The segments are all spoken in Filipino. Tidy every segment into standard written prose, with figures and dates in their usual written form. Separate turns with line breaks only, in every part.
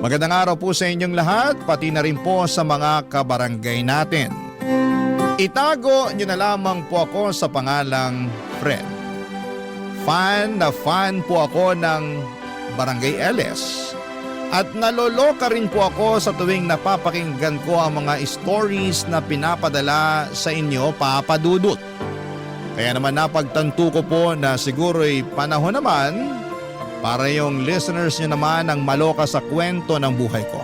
Magandang araw po sa inyong lahat, pati na rin po sa mga kabarangay natin. Itago niyo na lamang po ako sa pangalang Fred. Fan na fan po ako ng Barangay LS. At naloloka rin po ako sa tuwing napapakinggan ko ang mga stories na pinapadala sa inyo, Papa Dudut. Kaya naman napagtanto ko po na siguro'y panahon naman para yung listeners nyo naman ang maloka sa kwento ng buhay ko.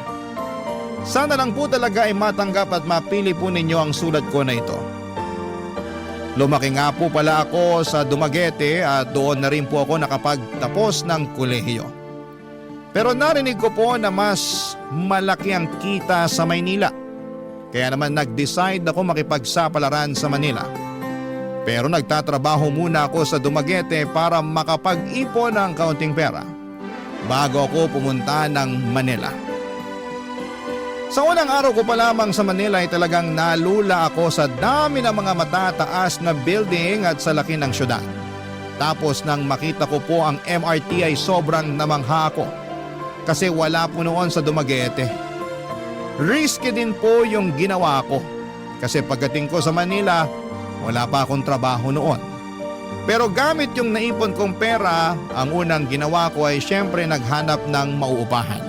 Sana lang po talaga ay matanggap at mapili po ninyo ang sulat ko na ito. Lumaki nga po pala ako sa Dumaguete at doon na rin po ako nakapagtapos ng kolehiyo. Pero narinig ko po na mas malaki ang kita sa Maynila. Kaya naman nag-decide ako makipagsapalaran sa Manila. Pero nagtatrabaho muna ako sa Dumaguete para makapag-ipon ng kaunting pera bago ako pumunta ng Manila. Sa unang araw ko pa lamang sa Manila ay talagang nalula ako sa dami ng mga matataas na building at sa laki ng syudad. Tapos nang makita ko po ang MRT ay sobrang namangha ako kasi wala po noon sa Dumaguete. Risky din po yung ginawa ko kasi pagdating ko sa Manila, wala pa akong trabaho noon. Pero gamit yung naipon kong pera, ang unang ginawa ko ay syempre naghanap ng mauupahan.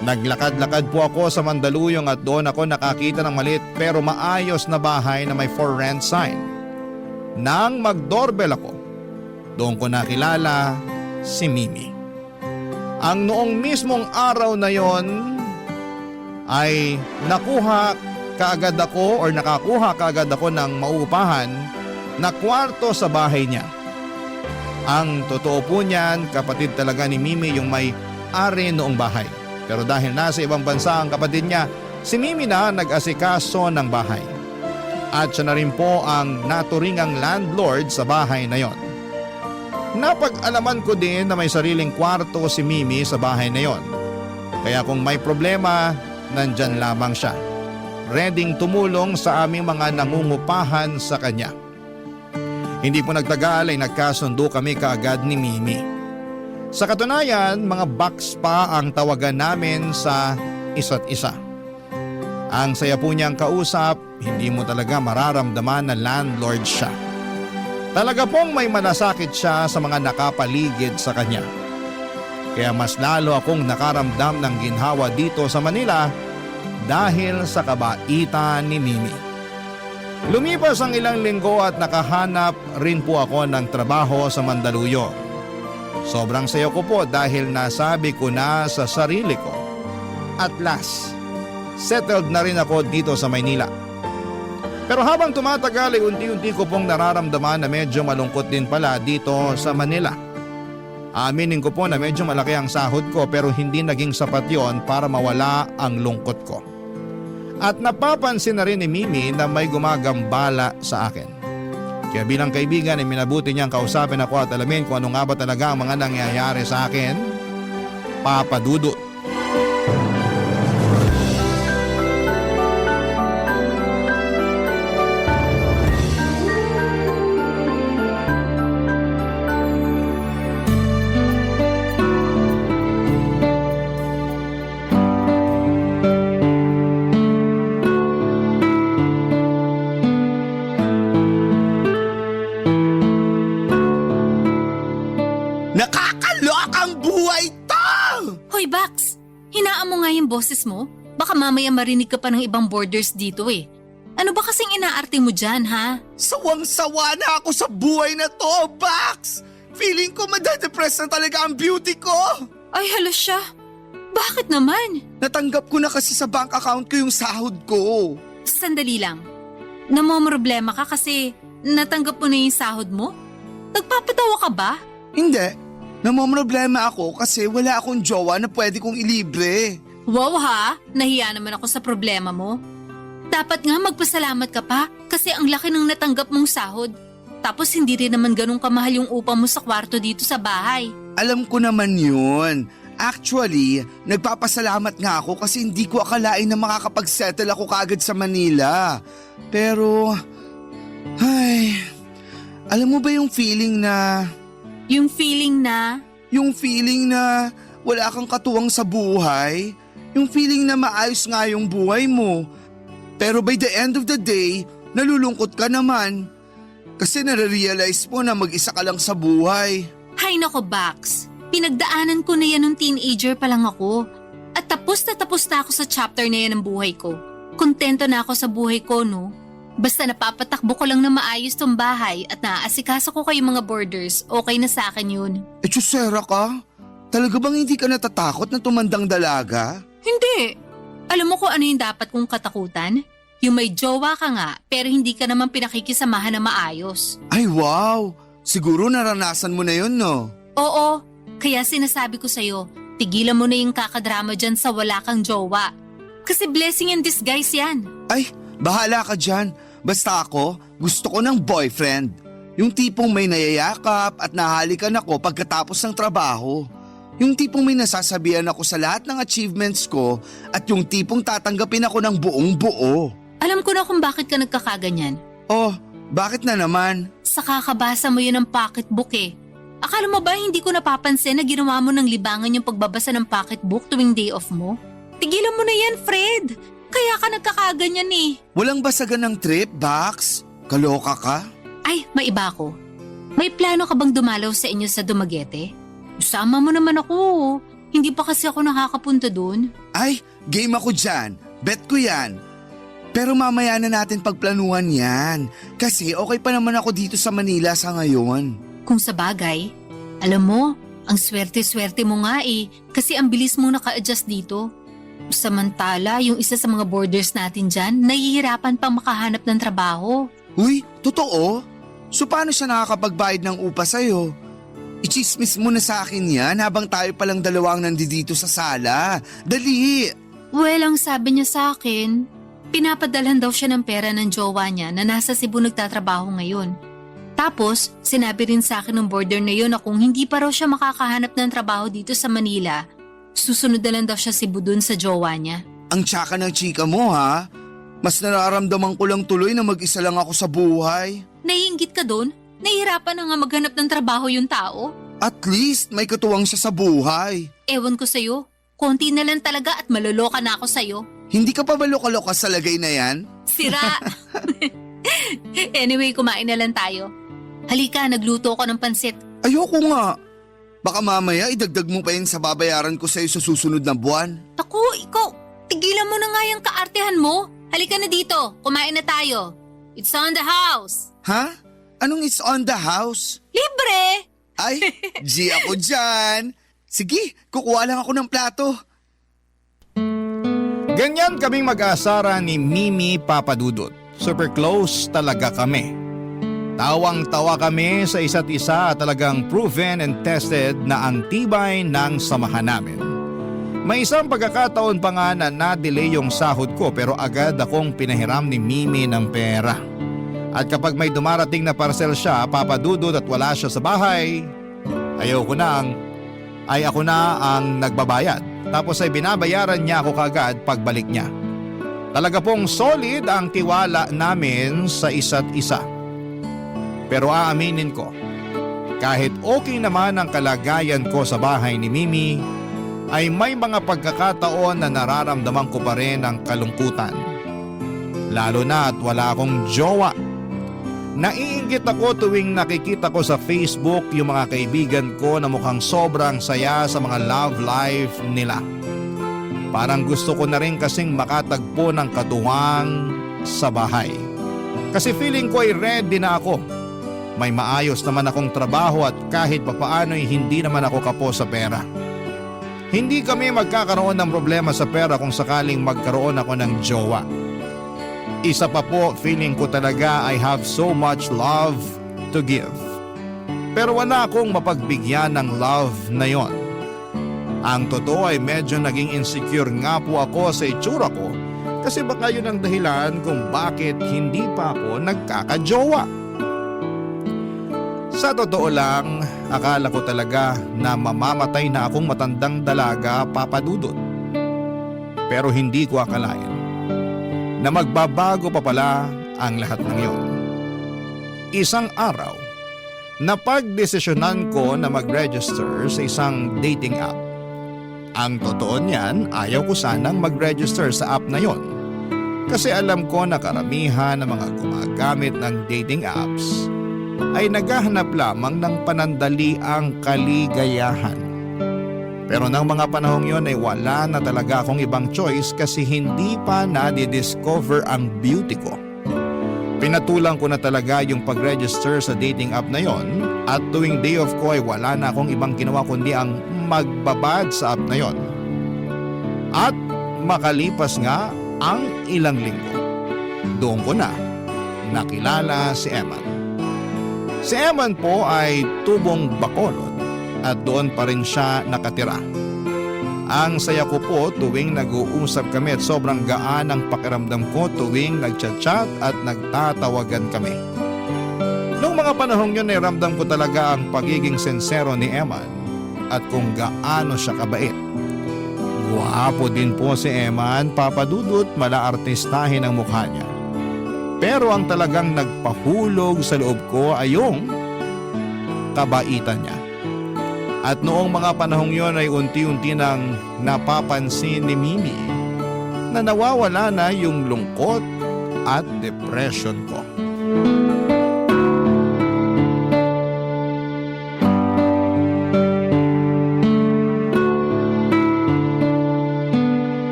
Naglakad-lakad po ako sa Mandaluyong at doon ako nakakita ng maliit pero maayos na bahay na may for rent sign. Nang mag-doorbell ako, doon ko nakilala si Mimi. Ang noong mismong araw na yon ay nakakuha kaagad ako ng mauupahan na kwarto sa bahay niya. Ang totoo po niyan, kapatid talaga ni Mimi yung may ari noong bahay. Pero dahil nasa ibang bansa ang kapatid niya, si Mimi na nag-asikaso ng bahay. At siya na rin po ang naturingang landlord sa bahay na yon. Napag-alaman ko din na may sariling kwarto si Mimi sa bahay na yon. Kaya kung may problema, nandyan lamang siya, readyng tumulong sa aming mga nangungupahan sa kanya. Hindi po nagtagal ay nagkasundo kami kaagad ni Mimi. Sa katunayan, mga box pa ang tawagan namin sa isa't isa. Ang saya po niyang kausap, hindi mo talaga mararamdaman na landlord siya. Talaga pong may malasakit siya sa mga nakapaligid sa kanya. Kaya mas lalo akong nakaramdam ng ginhawa dito sa Manila dahil sa kabaitan ni Mimi. Lumipas ang ilang linggo at nakahanap rin po ako ng trabaho sa Mandaluyong. Sobrang saya ko po dahil nasabi ko na sa sarili ko, at last, settled na rin ako dito sa Maynila. Pero habang tumatagal ay unti-unti ko pong nararamdaman na medyo malungkot din pala dito sa Manila. Aminin ko po na medyo malaki ang sahod ko pero hindi naging sapat yon para mawala ang lungkot ko. At napapansin na rin ni Mimi na may gumagambala sa akin. Kaya bilang kaibigan ay minabuti niyang kausapin ako at alamin kung ano nga ba talaga ang mga nangyayari sa akin, Papa Dudut.
Nakakalokang buhay to!
Hoy, Bax! Hinaan mo nga yung boses mo. Baka mamaya marinig ka pa ng ibang boarders dito eh. Ano ba kasing inaarte mo dyan, ha?
Sawang-sawa na ako sa buhay na to, Bax! Feeling ko madadepress na talaga ang beauty ko!
Ay, hala siya. Bakit naman?
Natanggap ko na kasi sa bank account ko yung sahod ko.
Sandali lang. Namomroblema ka kasi natanggap mo na yung sahod mo? Nagpapatawa ka ba?
Hindi. Namomroblema ako kasi wala akong jowa na pwede kong ilibre.
Wow ha, nahiya naman ako sa problema mo. Dapat nga magpasalamat ka pa kasi ang laki ng natanggap mong sahod. Tapos hindi rin naman ganun kamahal yung upa mo sa kwarto dito sa bahay.
Alam ko naman yun. Actually, nagpapasalamat nga ako kasi hindi ko akalain na makakapag-settle ako kaagad sa Manila. Pero, alam mo ba yung feeling na...
Yung feeling na...
Yung feeling na wala kang katuwang sa buhay. Yung feeling na maayos nga yung buhay mo. Pero by the end of the day, nalulungkot ka naman. Kasi nare-realize mo na mag-isa ka lang sa buhay.
Hay nako, Bax. Pinagdaanan ko na yan nung teenager pa lang ako. At tapos na ako sa chapter na yan ng buhay ko. Kontento na ako sa buhay ko, no? Basta napapatakbo ko lang na maayos tong bahay at naaasikaso ko kayong mga boarders, okay na sa akin yun.
Chusera ka? Talaga bang hindi ka natatakot na tumandang dalaga?
Hindi. Alam mo kung ano yung dapat kong katakutan? Yung may jowa ka nga pero hindi ka naman pinakikisamahan na maayos.
Ay wow! Siguro naranasan mo na yun, no?
Oo, kaya sinasabi ko sa'yo, tigilan mo na yung kakadrama dyan sa wala kang jowa. Kasi blessing in disguise yan.
Ay, bahala ka dyan. Basta ako, gusto ko ng boyfriend. Yung tipong may nayayakap at nahalikan ako pagkatapos ng trabaho. Yung tipong may nasasabihan ako sa lahat ng achievements ko at yung tipong tatanggapin ako ng buong buo.
Alam ko na kung bakit ka nagkakaganyan.
Oh, bakit na naman?
Sa kakabasa mo yun ng pocketbook eh. Akala mo ba hindi ko napapansin na ginawa mo ng libangan yung pagbabasa ng pocketbook tuwing day off mo? Tigilan mo na yan, Fred. Kaya ka nagkakaganyan eh.
Walang basagan ng trip, Bax. Kaloka ka?
Ay, maiba ako. May plano ka bang dumalaw sa inyo sa Dumaguete? Usama mo naman ako. Hindi pa kasi ako nakakapunta doon.
Ay, game ako dyan. Bet ko yan. Pero mamaya na natin pagplanuhan yan. Kasi okay pa naman ako dito sa Manila sa ngayon.
Kung sa bagay, alam mo, ang swerte-swerte mo nga eh. Kasi ang bilis mo naka-adjust dito. Samantala, yung isa sa mga boarders natin dyan, nahihirapan pang makahanap ng trabaho.
Uy, totoo? So paano siya nakakapagbayad ng upa sa'yo? Ichismis mo na sa akin yan habang tayo palang dalawang nandito sa sala. Dali!
Well, ang sabi niya sa akin, pinapadalhan daw siya ng pera ng jowa niya na nasa Cebu nagtatrabaho ngayon. Tapos, sinabi rin sa akin ng boarder na yun na kung hindi pa raw siya makakahanap ng trabaho dito sa Manila, susunod na lang daw siya Cebu dun sa jowa niya.
Ang tsaka ng chika mo ha? Mas nararamdaman ko lang tuloy na mag-isa lang ako sa buhay.
Naiinggit ka dun? Nahihirapan na nga maghanap ng trabaho yung tao?
At least may katuwang siya sa buhay.
Ewan ko sa'yo. Konti na lang talaga at maloloka na ako sa'yo.
Hindi ka pa ba loka-loka sa lagay na yan?
Sira! Anyway, kumain na lang tayo. Halika, nagluto ko ng pansit.
Ayoko nga. Baka mamaya idagdag mo pa yun sa babayaran ko sa'yo sa susunod na buwan.
Ako, ikaw, tigilan mo na nga yung kaartehan mo. Halika na dito, kumain na tayo. It's on the house.
Ha? Anong it's on the house?
Libre!
Ay, G ako dyan. Sige, kukuha lang ako ng plato.
Ganyan kaming mag-aasara ni Mimi Papadudot. Super close talaga kami. Tawang-tawa kami sa isa't isa at talagang proven and tested na ang tibay ng samahan namin. May isang pagkakataon pa nga na na-delay yung sahod ko pero agad akong pinahiram ni Mimi ng pera. At kapag may dumarating na parcel siya, Papadudot at wala siya sa bahay, ako na ang nagbabayad. Tapos ay binabayaran niya ako kagad pagbalik niya. Talaga pong solid ang tiwala namin sa isa't isa. Pero aaminin ko, kahit okay naman ang kalagayan ko sa bahay ni Mimi, ay may mga pagkakataon na nararamdaman ko pa rin ang kalungkutan. Lalo na at wala akong jowa. Naiinggit ako tuwing nakikita ko sa Facebook yung mga kaibigan ko na mukhang sobrang saya sa mga love life nila. Parang gusto ko na rin kasing makatagpo ng katuwang sa bahay. Kasi feeling ko ay ready na ako. May maayos naman akong trabaho at kahit papaano ay hindi naman ako kapo sa pera. Hindi kami magkakaroon ng problema sa pera kung sakaling magkaroon ako ng jowa. Isa pa po, feeling ko talaga I have so much love to give. Pero wala akong mapagbigyan ng love na yon. Ang totoo ay medyo naging insecure nga po ako sa itsura ko kasi baka yun ang dahilan kung bakit hindi pa ako nagkakajowa. Sa totoo lang, akala ko talaga na mamamatay na akong matandang dalaga, Papadudot. Pero hindi ko akalain na magbabago pa pala ang lahat ng iyon. Isang araw, napagdesisyonan ko na mag-register sa isang dating app. Ang totoo niyan, ayaw ko sanang mag-register sa app na yon. Kasi alam ko na karamihan ng mga gumagamit ng dating apps ay naghahanap lamang ng panandaliang kaligayahan. Pero ng mga panahong yon ay wala na talaga akong ibang choice kasi hindi pa na-discover ang beauty ko. Pinatulang ko na talaga yung pag-register sa dating app na yon at tuwing day off ko ay wala na akong ibang ginawa kundi ang magbabad sa app na yon. At makalipas nga ang ilang linggo, doon ko na nakilala si Eman. Si Eman po ay tubong Bacolod at doon pa rin siya nakatira. Ang saya ko po tuwing nag-uusap kami at sobrang gaan ang pakiramdam ko tuwing nagchat-chat at nagtatawagan kami. Noong mga panahong yun ay ramdam ko talaga ang pagiging sincero ni Eman at kung gaano siya kabait. Guwapo din po si Eman, papadudot mala-artistahin ang mukha niya. Pero ang talagang nagpahulog sa loob ko ay yung kabaitan niya. At noong mga panahong yon ay unti-unti nang napapansin ni Mimi na nawawala na yung lungkot at depression ko.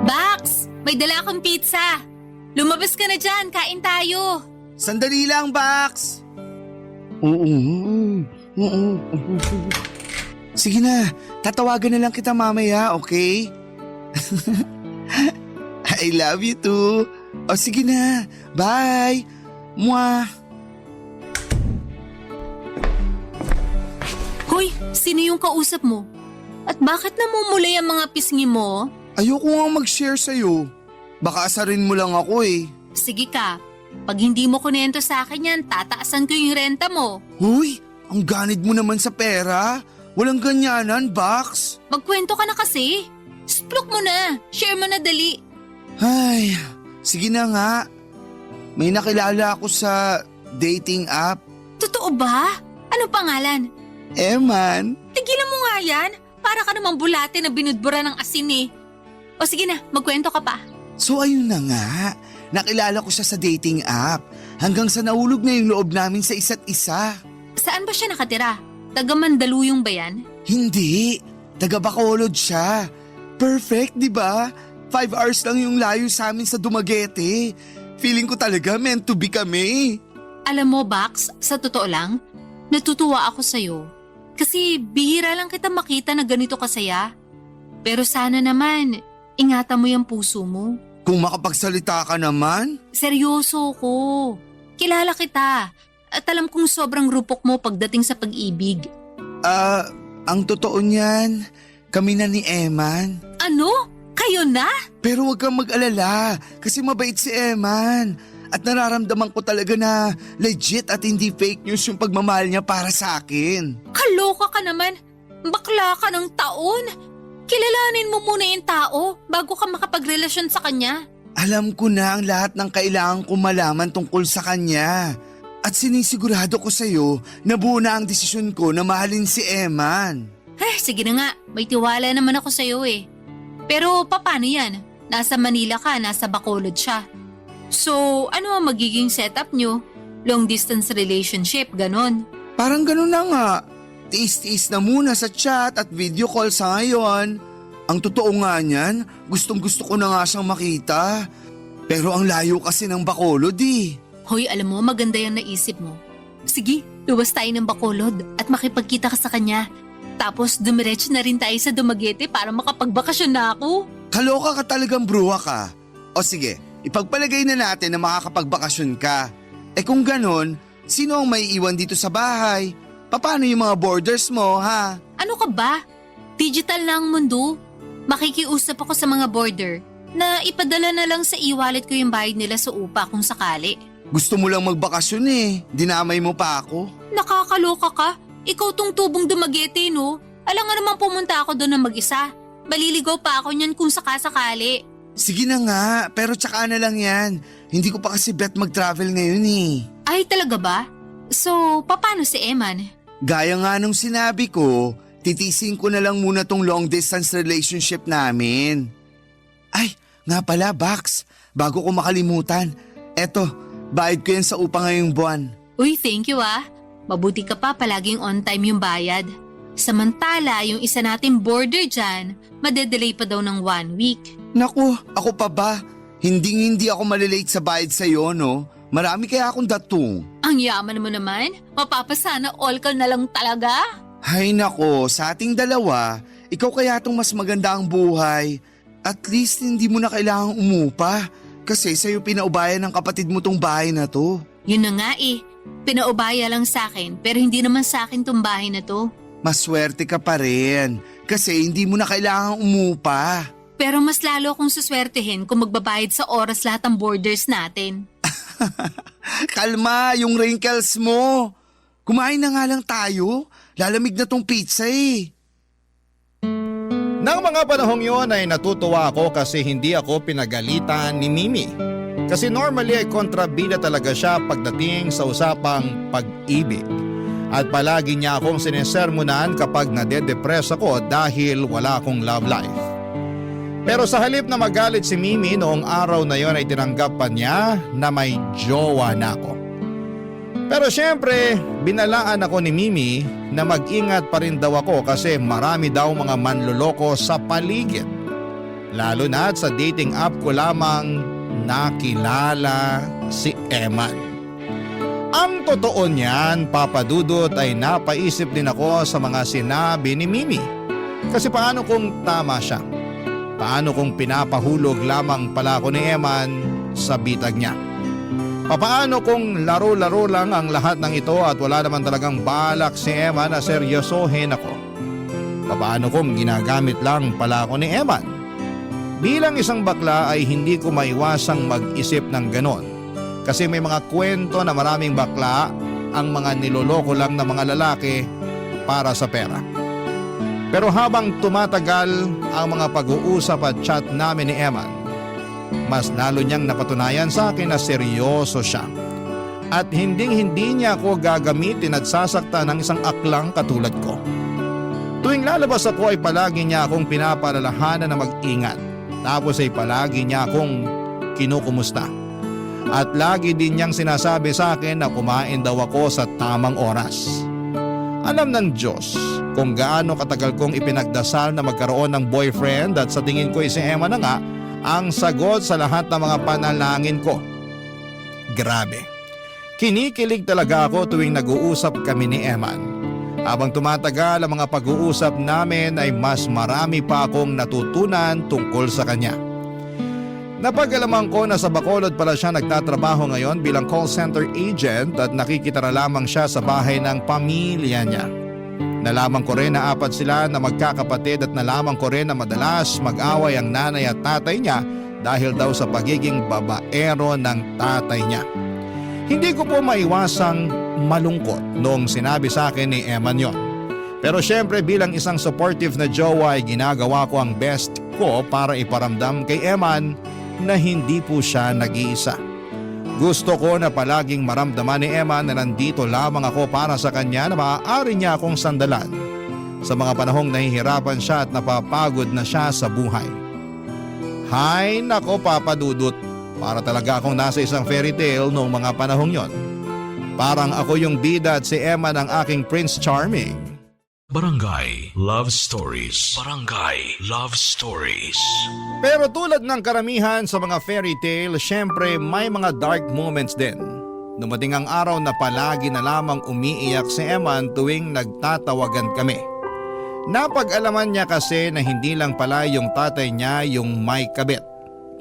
Bax, may dala akong pizza. Lumabas ka na dyan, kain tayo.
Sandali lang, Bax! Oo. Sige na, tatawagan na lang kita mamaya, okay? I love you too. O sige na, bye! Mwah!
Hoy, sino yung kausap mo? At bakit namumulay ang mga pisngi mo?
Ayoko nga mag-share sa'yo. Baka asarin mo lang ako eh.
Sige ka, pag hindi mo kunento sa akin yan, tataasan ko yung renta mo.
Huy, ang ganid mo naman sa pera. Walang ganyanan, Bax.
Magkwento ka na kasi. Splok mo na, share mo na dali.
Ay, sige na nga. May nakilala ako sa dating app.
Totoo ba? Ano pangalan?
Eman.
Tigilan mo nga yan, para ka namang bulate na binudbura ng asin eh. O sige na, magkwento ka pa.
So ayun na nga, nakilala ko siya sa dating app hanggang sa nahulog na yung loob namin sa isa't isa.
Saan ba siya nakatira? Taga Mandaluyong ba yan?
Hindi, taga Bacolod siya. Perfect, di ba? 5 hours lang yung layo sa amin sa Dumaguete. Feeling ko talaga meant to be kami.
Alam mo, Bax, sa totoo lang, natutuwa ako sa'yo. Kasi bihira lang kita makita na ganito kasaya. Pero sana naman, ingatan mo yung puso mo.
Kung makapagsalita ka naman.
Seryoso ko. Kilala kita. At alam kong sobrang rupok mo pagdating sa pag-ibig.
Ang totoo niyan, kami na ni Eman.
Ano? Kayo na?
Pero huwag kang mag-alala kasi mabait si Eman. At nararamdaman ko talaga na legit at hindi fake news yung pagmamahal niya para sa akin.
Kaloka ka naman. Bakla ka ng taon. Kilalanin mo muna yung tao bago ka makapagrelasyon sa kanya.
Alam ko na ang lahat ng kailangan kong malaman tungkol sa kanya. At sinisigurado ko sa'yo na buo na ang desisyon ko na mahalin si Eman.
Sige na nga, may tiwala naman ako sa'yo eh. Pero paano yan? Nasa Manila ka, nasa Bacolod siya. So ano ang magiging setup nyo? Long distance relationship, ganon.
Parang ganun na nga. Tiis-tiis na muna sa chat at video call sa ngayon. Ang totoo nga niyan, gustong-gusto ko na nga siyang makita. Pero ang layo kasi ng Bacolod eh.
Hoy, alam mo, maganda yung naisip mo. Sige, luwas tayo ng Bacolod at makipagkita ka sa kanya. Tapos dumiretso na rin tayo sa Dumaguete para makapagbakasyon na ako.
Kaloka ka talagang bruha ka. O sige, ipagpalagay na natin na makakapagbakasyon ka. Kung ganon, sino ang may iwan dito sa bahay? Paano yung mga borders mo, ha?
Ano ka ba? Digital na ang mundo. Makikiusap ako sa mga border na ipadala na lang sa e-wallet ko yung bayad nila sa upa kung sakali.
Gusto mo lang magbakasyon eh. Dinamay mo pa ako.
Nakakaloka ka. Ikaw tong tubong Dumaguete, no? Alam nga naman pumunta ako doon na mag-isa. Baliligaw pa ako niyan kung sakasakali.
Sige na nga, pero tsaka na lang yan. Hindi ko pa kasi bet mag-travel ngayon eh.
Ay, talaga ba? So, paano si Eman?
Gaya nga nung sinabi ko, titisin ko na lang muna tong long distance relationship namin. Ay, nga pala Bax, bago ko makalimutan. Eto, bayad ko yan sa upa ngayong buwan.
Uy, thank you ah. Mabuti ka pa palaging on time yung bayad. Samantala, yung isa nating boarder dyan, madedelay pa daw ng 1 week.
Naku, ako pa ba? Hindi ako malilate sa bayad sa'yo, no? Marami kaya akong datong.
Ang yaman mo naman, mapapasana all ka na lang talaga.
Hay nako, sa ating dalawa, ikaw kaya itong mas maganda ang buhay. At least hindi mo na kailangang umupa. Kasi sa'yo pinaubayan ng kapatid mo tong bahay na to.
Yun na nga eh, pinaubaya lang sa akin pero hindi naman sa akin tong bahay na to.
Maswerte ka pa rin. Kasi hindi mo na kailangang umupa.
Pero mas lalo akong suswertehin kung magbabayad sa oras lahat ng boarders natin.
Kalma yung wrinkles mo. Kumain na nga lang tayo. Lalamig na tong pizza eh.
Nang mga panahong yon ay natutuwa ako kasi hindi ako pinagalitan ni Mimi. Kasi normally ay kontrabida talaga siya pagdating sa usapang pag-ibig. At palagi niya akong sinesermonan kapag nade-depress ako dahil wala akong love life. Pero sa halip na magalit si Mimi noong araw na yon ay tinanggap pa niya na may jowa na ako. Pero syempre, binalaan ako ni Mimi na mag-ingat pa rin daw ako kasi marami daw mga manloloko sa paligid. Lalo na at sa dating app ko lamang nakilala si Eman. Ang totoo niyan, Papa Dudut, ay napaisip din ako sa mga sinabi ni Mimi. Kasi paano kung tama siya? Paano kung pinapahulog lamang pala ako ni Eman sa bitag niya? Paano kung laro-laro lang ang lahat ng ito at wala naman talagang balak si Eman na seryosohin ako? Paano kung ginagamit lang pala ako ni Eman? Bilang isang bakla ay hindi ko maiwasang mag-isip ng ganon. Kasi may mga kwento na maraming bakla ang mga niloloko lang na mga lalaki para sa pera. Pero habang tumatagal ang mga pag-uusap at chat namin ni Eman, mas lalo niyang napatunayan sa akin na seryoso siya. At hindi niya ako gagamitin at sasaktan ng isang aklang katulad ko. Tuwing lalabas ako ay palagi niya akong pinapaalalahanan na mag-ingat. Tapos ay palagi niya akong kinukumusta. At lagi din niyang sinasabi sa akin na kumain daw ako sa tamang oras. Alam ng Diyos kung gaano katagal kong ipinagdasal na magkaroon ng boyfriend at sa tingin ko si Emma na nga ang sagot sa lahat ng mga panalangin ko. Grabe. Kinikilig talaga ako tuwing nag-uusap kami ni Eman. Habang tumatagal ang mga pag-uusap namin ay mas marami pa akong natutunan tungkol sa kanya. Napag-alaman ko na sa Bacolod pala siya nagtatrabaho ngayon bilang call center agent at nakikita na lamang siya sa bahay ng pamilya niya. Nalaman ko rin na 4 sila na magkakapatid at nalaman ko rin na madalas mag-away ang nanay at tatay niya dahil daw sa pagiging babaero ng tatay niya. Hindi ko po maiwasang malungkot noong sinabi sa akin ni Eman yon. Pero syempre bilang isang supportive na jowa ay ginagawa ko ang best ko para iparamdam kay Eman na hindi po siya nag-iisa. Gusto ko na palaging maramdaman ni Eman na nandito lamang ako para sa kanya na maaari niya akong sandalan sa mga panahong nahihirapan siya at napapagod na siya sa buhay. Hay nako Papa Dudut, para talaga akong nasa isang fairy tale noong mga panahong yon. Parang ako yung bida at si Eman ang aking Prince Charming.
Barangay Love Stories. Barangay Love Stories.
Pero tulad ng karamihan sa mga fairy tale, syempre may mga dark moments din. Dumating ang araw na palagi na lamang umiiyak si Eman tuwing nagtatawagan kami. Napag-alaman niya kasi na hindi lang pala yung tatay niya yung may kabit,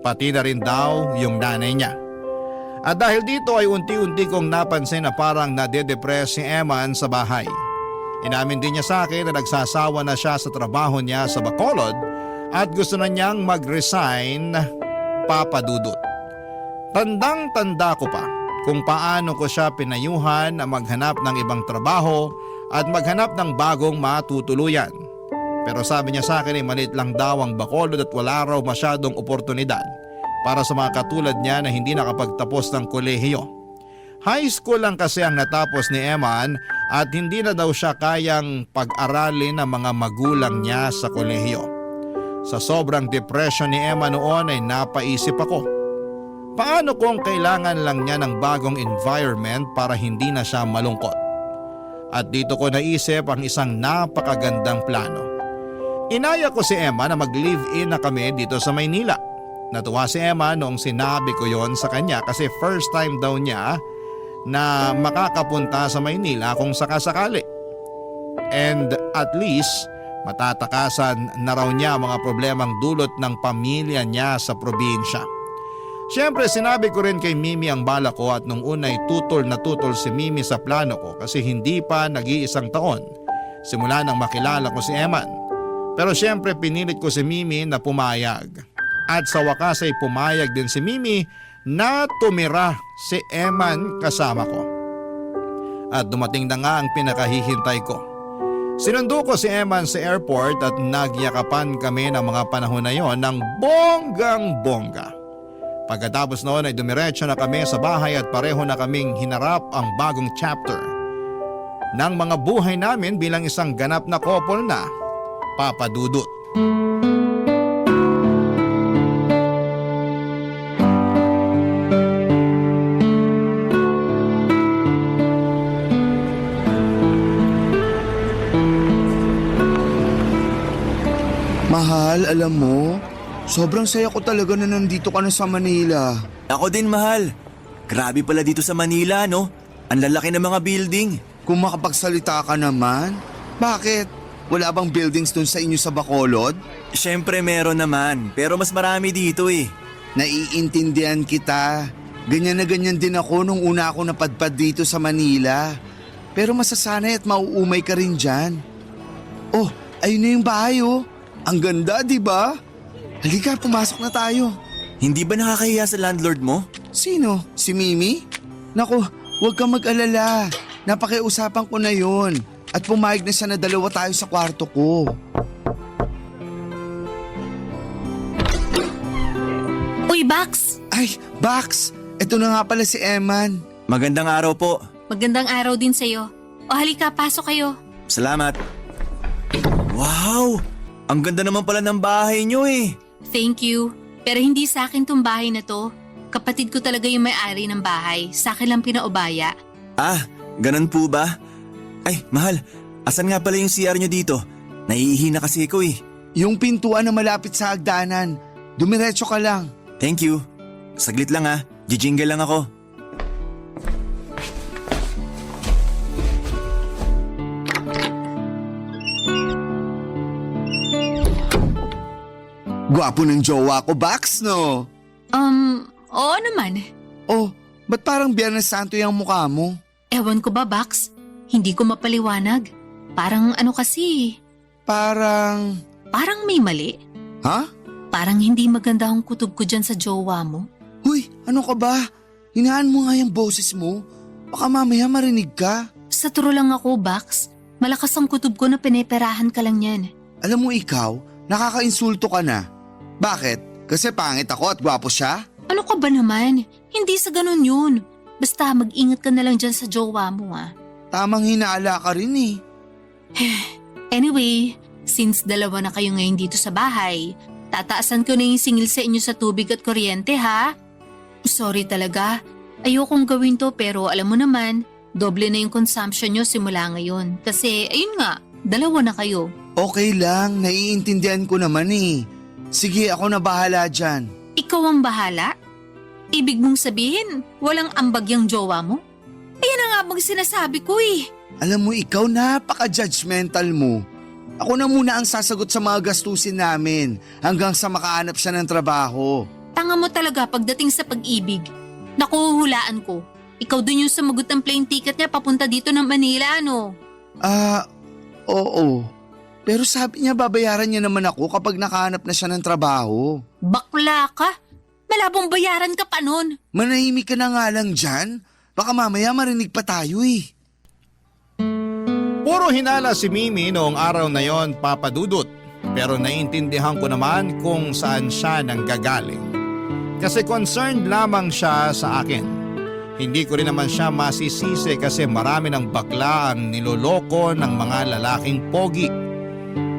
pati na rin daw yung nanay niya. At dahil dito ay unti-unti kong napansin na parang nade-depress si Eman sa bahay. Inamin din niya sa akin na nagsasawa na siya sa trabaho niya sa Bacolod at gusto na niyang mag-resign, Papa Dudut. Tandang-tanda ko pa kung paano ko siya pinayuhan na maghanap ng ibang trabaho at maghanap ng bagong matutuluyan. Pero sabi niya sa akin ay maliit lang daw ang Bacolod at wala raw masyadong oportunidad para sa mga katulad niya na hindi nakapagtapos ng kolehiyo. High school lang kasi ang natapos ni Eman at hindi na daw siya kayang pag-aralin ng mga magulang niya sa kolehiyo. Sa sobrang depression ni Emma noon ay napaisip ako. Paano kung kailangan lang niya ng bagong environment para hindi na siya malungkot? At dito ko naisip ang isang napakagandang plano. Inaya ko si Emma na mag-live-in na kami dito sa Maynila. Natuwa si Emma noong sinabi ko yon sa kanya kasi first time daw niya na makakapunta sa Maynila kung sakasakali. And at least matatakasan na raw niya mga problemang dulot ng pamilya niya sa probinsya. Siyempre sinabi ko rin kay Mimi ang bala ko at nung unay tutol na tutol si Mimi sa plano ko kasi hindi pa nag-iisang taon simula nang makilala ko si Eman. Pero siyempre pinilit ko si Mimi na pumayag. At sa wakas ay pumayag din si Mimi na tumira si Eman kasama ko. At dumating na nga ang pinakahihintay ko. Sinundo ko si Eman sa airport at nagyakapan kami ng mga panahon na yon ng bonggang-bongga. Pagkatapos noon ay dumiretso na kami sa bahay at pareho na kaming hinarap ang bagong chapter ng mga buhay namin bilang isang ganap na couple na Papa Dudut.
Mahal, alam mo, sobrang saya ko talaga na nandito ka na sa Manila.
Ako din, mahal. Grabe pala dito sa Manila, no? Ang lalaki ng mga building.
Kung makapagsalita ka naman, bakit? Wala bang buildings dun sa inyo sa Bacolod?
Siyempre meron naman, pero mas marami dito eh.
Naiintindihan kita. Ganyan na ganyan din ako nung una ako napadpad dito sa Manila. Pero masasanay at mauumay ka rin dyan. Oh, ayun na yung bahay oh. Ang ganda, di ba? Halika, pumasok na tayo.
Hindi ba nakakahiya sa landlord mo?
Sino? Si Mimi? Naku, huwag kang mag-alala. Napakiusapan ko na yon. At pumayag na siya na dalawa tayo sa kwarto ko.
Uy, Bax!
Ay, Bax! Ito na nga pala si Eman.
Magandang araw po.
Magandang araw din sa'yo. O halika, pasok kayo.
Salamat. Wow! Ang ganda naman pala ng bahay nyo eh.
Thank you. Pero hindi sa akin tong bahay na to. Kapatid ko talaga yung may-ari ng bahay. Sa akin lang pinaubaya.
Ah, ganun po ba? Ay, mahal. Asan nga pala yung CR nyo dito? Naiihi na kasi ako eh.
Yung pintuan na malapit sa hagdanan. Dumiretso ka lang.
Thank you. Saglit lang ah. Jijingle lang ako.
Gwapo ng jowa ko, Bax, no?
Oo naman.
Oh, ba't parang Biyernes Santo yung mukha mo?
Ewan ko ba, Bax? Hindi ko mapaliwanag. Parang ano kasi,
Parang…
parang may mali.
Ha?
Parang hindi maganda ang kutob ko dyan sa jowa mo.
Huy, ano ka ba? Hinaan mo nga yung boses mo. Baka mamaya marinig ka.
Sa turo lang ako, Bax. Malakas ang kutob ko na pineperahan ka lang yan.
Alam mo ikaw, nakakainsulto ka na. Bakit? Kasi pangit ako at gwapo siya?
Ano ka ba naman? Hindi sa ganun yun. Basta mag-ingat ka na lang dyan sa jowa mo ah.
Tamang hinala ka rin eh.
Anyway, since dalawa na kayo ngayon dito sa bahay, tataasan ko na yung singil sa inyo sa tubig at kuryente ha. Sorry talaga. Ayokong gawin to pero alam mo naman, doble na yung consumption nyo simula ngayon. Kasi ayun nga, dalawa na kayo.
Okay lang, naiintindihan ko naman eh. Sige, ako na bahala dyan.
Ikaw ang bahala? Ibig mong sabihin, walang ambag yung jowa mo? Ayan na nga bang sinasabi ko eh.
Alam mo ikaw, napaka-judgmental mo. Ako na muna ang sasagot sa mga gastusin namin hanggang sa makahanap siya ng trabaho.
Tanga mo talaga pagdating sa pag-ibig. Nakuhulaan ko. Ikaw dun yung sumagot ng plane ticket niya papunta dito ng Manila, ano?
Oo. Pero sabi niya babayaran niya naman ako kapag nakahanap na siya ng trabaho.
Bakla ka? Malabong bayaran ka pa nun.
Manahimik ka na nga lang dyan. Baka mamaya marinig pa tayo eh.
Puro hinala si Mimi noong araw na yon, Papa Dudut. Pero naiintindihan ko naman kung saan siya nanggagaling. Kasi concerned lamang siya sa akin. Hindi ko rin naman siya masisisi kasi marami ng bakla ang niloloko ng mga lalaking pogi.